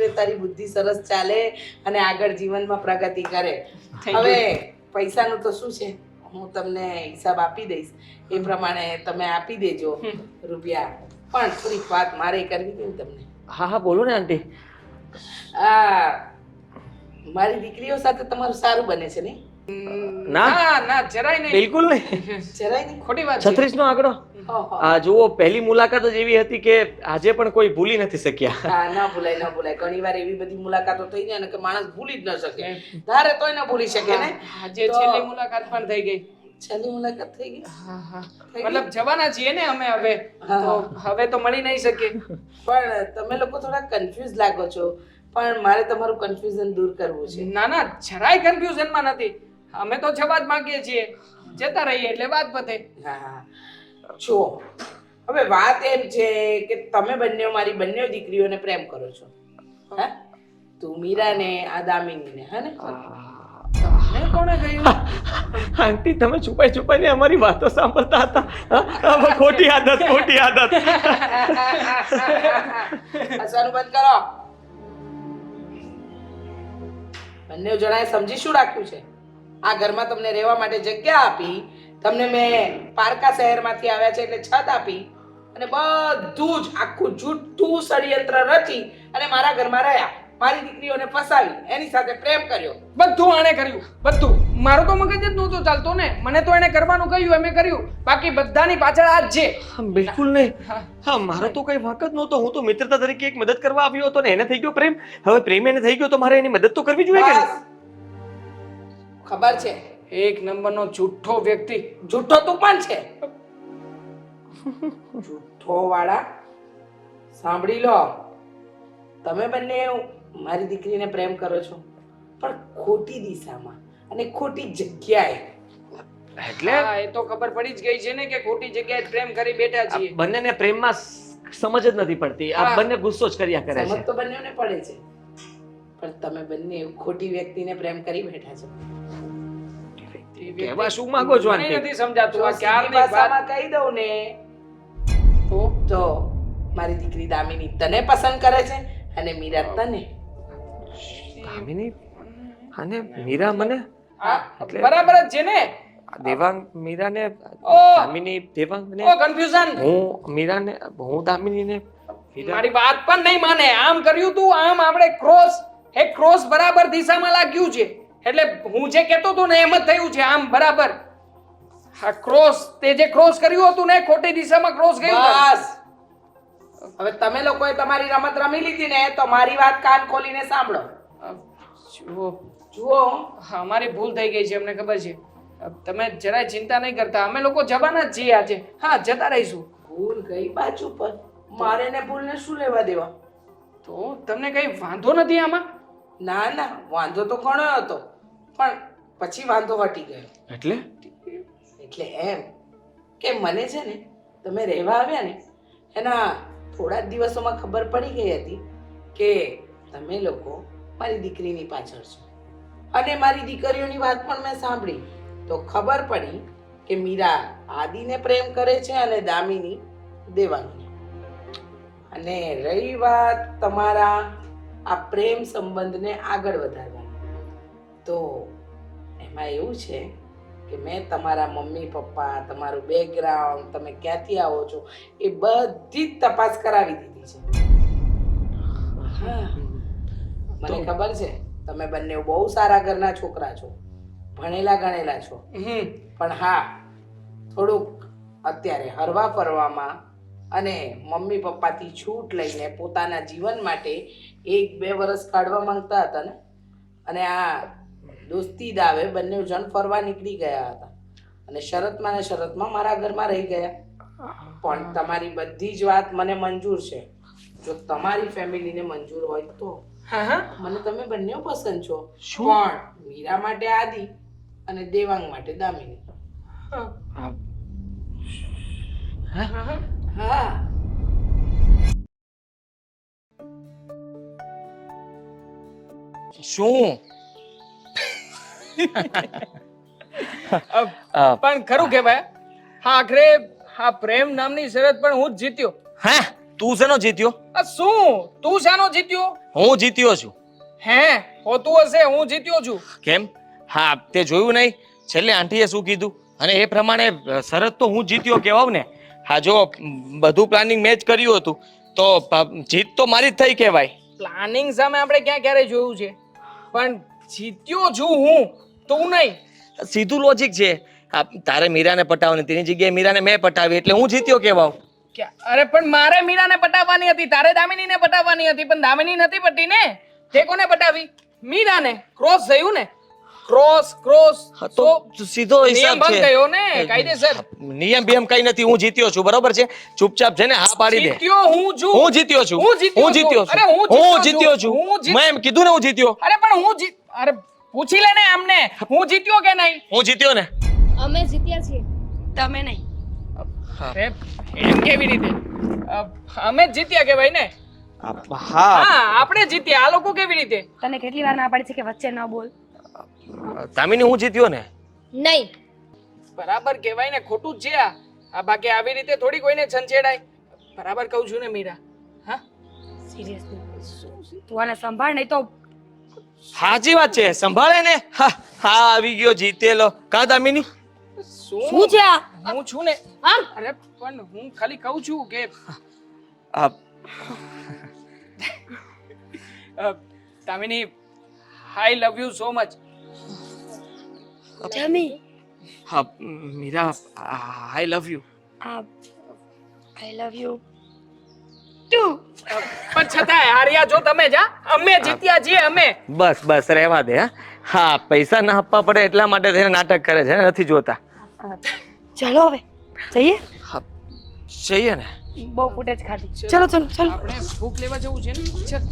ને તારી બુદ્ધિ સરસ ચાલે અને આગળ જીવનમાં પ્રગતિ કરે. Thank you. હવે પૈસાનું તો શું છે, હું તમને હિસાબ આપી દઈશ, એ પ્રમાણે તમે આપી દેજો રૂપિયા. પણ થોડીક વાત મારે કરવી હતી ને તમને. હા હા બોલો ને આંટી. આ મારી દીકરીઓ સાથે તમારું સારું બને છે નહીં? ના ના ના જરાય નહીં. બિલકુલ નહીં. જરાય નહીં? ખોટી વાત છે. 36 નો આંકડો. ઓહો. આ જુઓ, પહેલી મુલાકાત જ એવી હતી કે આજે પણ કોઈ ભૂલી નથી શક્યા. હા, ના ભૂલાય, ના ભૂલાય. ઘણી વાર એવી બધી મુલાકાતો થઈ જાય ને કે માણસ ભૂલી જ ન શકે. ધારે તોય ન ભૂલી શકે ને. આજે તો છેલ્લી મુલાકાત પણ થઈ ગઈ. છેલ્લી મુલાકાત થઈ ગઈ. હા હા થઈ ગઈ? મતલબ જવાના છીએ ને અમે હવે. હા. તો હવે તો મળી નહીં શકીએ. પણ તમે લોકો થોડા કન્ફ્યુઝ લાગો છો, પણ મારે તમારું કન્ફ્યુઝન દૂર કરવું છે. ના ના જરાય કન્ફ્યુઝનમાં નથી. અમે તો જવા જ માંગીએ છીએ. જતા રહીએ એટલે વાત પતે. હા, જુઓ, હવે વાત એમ છે કે તમે બંને મારી બંને દીકરીઓને પ્રેમ કરો છો. હા, તું મીરાને, આ દામિનીને. હા ને? તમને કોણે કહ્યું? આંટી તમે છુપાઈ છુપાઈને અમારી વાતો સાંભળતા હતા. હા, ખોટી આદત, ખોટી આદત. હસવાનું બંધ કરો. બંને જણાએ સમજી શું રાખ્યું છે? આ ઘરમાં તમને રહેવા માટે જગ્યા આપી, તમને મેં પારકા શહેરમાંથી આવ્યા છે એટલે છત આપી, અને બધું જ આખું જૂઠું ષડયંત્ર રચી અને મારા ઘરમાં રહ્યા, મારી દીકરીઓને ફસાવી, એની સાથે પ્રેમ કર્યો. બધું આણે કર્યું, બધું. મારો તો મગજ જ નહોતો ચાલતો ને. મને તો એને કરવાનું કહ્યું, અમે કર્યું. બાકી બધાની પાછળ આ જ છે. બિલકુલ નહીં. હા, મારો તો કઈ વાંક જ નહોતો. હું તો મિત્રતા તરીકે એક મદદ કરવા આવ્યો હતો ને એને થઈ ગયો પ્રેમ. હવે પ્રેમ એને થઈ ગયો તો મારે એની મદદ તો કરવી જોઈએ કે નહીં? બસ. ખબર છે, એક નંબરનો જુઠ્ઠો વ્યક્તિ. જૂઠો તું પણ છે. જૂઠો વાળા, સાંભળી લો. તમે બંને મારી દીકરીને પ્રેમ કરો છો, પણ ખોટી દિશામાં અને ખોટી જગ્યાએ. એટલે હા, એ તો ખબર પડી જ ગઈ છે ને કે ખોટી જગ્યાએ જ પ્રેમ કરી બેઠા આ છીએ. બંનેને પ્રેમમાં સમજ જ નથી પડતી. આ હા. બંને ગુસ્સો જ કર્યા કરે સમજ છે. તો બંનેને પડે છે, પણ તમે બંને ખોટી વ્યક્તિને પ્રેમ કરી બેઠા છો. કહેવા શું માંગો છો મને આંટી? નથી સમજાતું જો આ સીધી ક્યારની વાત ભાષામાં કહી દઉં ને તો મારી દીકરી દામિની તને પસંદ કરે છે અને મીરા તને. દામિની અને મીરા મને આ એટલે- બરાબર જ છે ને દેવાંગ મીરાને ઓહ! દામિની દેવાંગને ઓ કન્ફ્યુઝન હું મીરાને હું દામિનીને મીરા મારી વાત પણ નહીં માને આમ કર્યું તું આમ આપણે ક્રોસ બરાબર દિશામાં લાગ્યું છે એટલે હું જે કહેતો હતો ને એમ જ થયું છે આમ બરાબર હા ક્રોસ તે જે ક્રોસ કર્યું હતું ને ખોટી દિશામાં ક્રોસ ગયું હતું. બસ હવે તમે લોકોએ તમારી રમત રમી લીધી ને તો મારી વાત કાન ખોલીને સાંભળો. જુઓ જુઓ હા, અમારી ભૂલ થઈ ગઈ છે અમને ખબર છે તમે જરાય ચિંતા નહીં કરતા અમે લોકો જવાના જ છીએ આજે હા જતા રહીશું ભૂલ ગઈ બાજુ પર મારે ને ભૂલને શું લેવા દેવા. તો તમને કઈ વાંધો નથી આમાં ના ના વાંધો તો ઘણો હતો પણ પછી વાંધો હટી ગયો. એટલે એટલે એમ કે મને છે ને તમે રહેવા આવ્યા ને એના થોડા જ દિવસોમાં ખબર પડી ગઈ હતી કે તમે લોકો મારી દીકરીની પાછળ છો અને મારી દીકરીઓની વાત પણ મેં સાંભળી તો ખબર પડી કે મીરા આદિને પ્રેમ કરે છે અને દામિની દેવાંગને. અને રહી વાત તમારા આ પ્રેમ સંબંધને આગળ વધારવાની તો એમાં એવું છે કે મેં તમારા મમ્મી પપ્પા તમારું બેકગ્રાઉન્ડ તમે ક્યાંથી આવો છો એ બધી જ તપાસ કરાવી દીધી છે. હા મને ખબર છે તમે બંને બહુ સારા ઘરના છોકરા છો ભણેલા ગણેલા છો પણ હા થોડુંક અત્યારે હરવા ફરવામાં અને મમ્મી પપ્પાથી છૂટ લઈને પોતાના જીવન માટે 1-2 વર્ષ કાઢવા માંગતા હતા ને અને આ દોસ્તી દાવે બંને જણ ફરવા નીકળી ગયા હતા અને શરતમાં ને શરતમાં મારા ઘરમાં રહી ગયા. પણ તમારી બધી જ વાત મને મંજૂર છે જો તમારી ફેમિલીને મંજૂર હોય તો મને તમે બંને પસંદ છો પણ મીરા માટે આદિ અને દેવાંગ માટે દામિની. હા શું પણ ખરું કે ભાઈ હા આખરે હા પ્રેમ નામની શરત પણ હું જ જીત્યો હે તું શેનો જીત્યો? આ શું તું શાનો જીત્યો હું જીત્યો છું. હે હોતું હશે હું જીત્યો છું કેમ? હા તે જોયું નહીં છેલ્લે આંટીએ શું કીધું અને એ પ્રમાણે શરત તો હું જીત્યો કહેવાવ ને. હા જો બધું પ્લાનિંગ મેં જ કર્યું હતું તો જીત તો મારી જ થઈ કહેવાય. પ્લાનિંગ સામે આપણે ક્યાં ક્યારે જોયું છે પણ જીત્યો છું હું તું નહીં. સીધું લોજિક છે. તારે મીરાને પટાવવાની તેની જગ્યાએ મીરાને મેં પટાવી એટલે હું જીત્યો કહેવાવ. અરે પણ મારે મીરાને પટાવવાની હતી તારે દામિનીને પટાવવાની હતી પણ દામિની નથી પટી ને તે કોને પટાવી મીરાને ક્રોસ થયું ને ક્રોસ હા, તો સીધો નિયમ હિસાબ ભંગ છે. થયો ને કાયદેસર નિયમ બેમ કઈ નથી હું જીત્યો છું બરોબર છે ચૂપચાપ છે ને હા પાડી દે. જીત્યો હું છું હું જીત્યો છું. હું જીત્યો છું. અરે હું જીત્યો છું. હું જીત- મેં એમ કીધું ને હું જીત્યો. અરે પણ અરે પૂછી લે ને આમને હું જીત્યો કે નહીં હું જીત્યો ને. અમે જીત્યા છીએ તમે નહીં. અરે એમ કેવી રીતે અમે જ જીત્યા કે ભાઈ ને હા હા આપણે જીત્યા આ લોકો કેવી રીતે તને કેટલી વાર ના પાડી છે કે વચ્ચે ન બોલ. દામિની હું જીત્યો ને. નહીં બરાબર કહેવાય ને ખોટું જ છે આ બાકી આવી રીતે થોડી કોઈને છંછેડાય બરાબર કહું છું ને મીરા હા સિરિયસલી તું આને સંભાળ નહીં તો સાચી વાત છે સંભાળે ને. હા હા આવી ગયો જીતેલો કા દામિની. શું છે આ? હું છું ને આમ અરે પણ હું ખાલી કહું છું કે આ Damini I love you so much જમી હા Meera I love you. I love you too. પણ છતાંય હાર્યા જો તમે જ હા અમે જીત્યા છીએ અમે બસ બસ રહેવા દે. હા પૈસા ના આપવા પડે એટલા માટે તેને નાટક કરે છે નથી જોતા. ચલો હવે જઈએ. હા જઈએ ને. બહુ ફૂટેજ ખાધી. ચલો ચલો ચલો. આપણે ભૂખ લેવા જવું છે ને ચાલ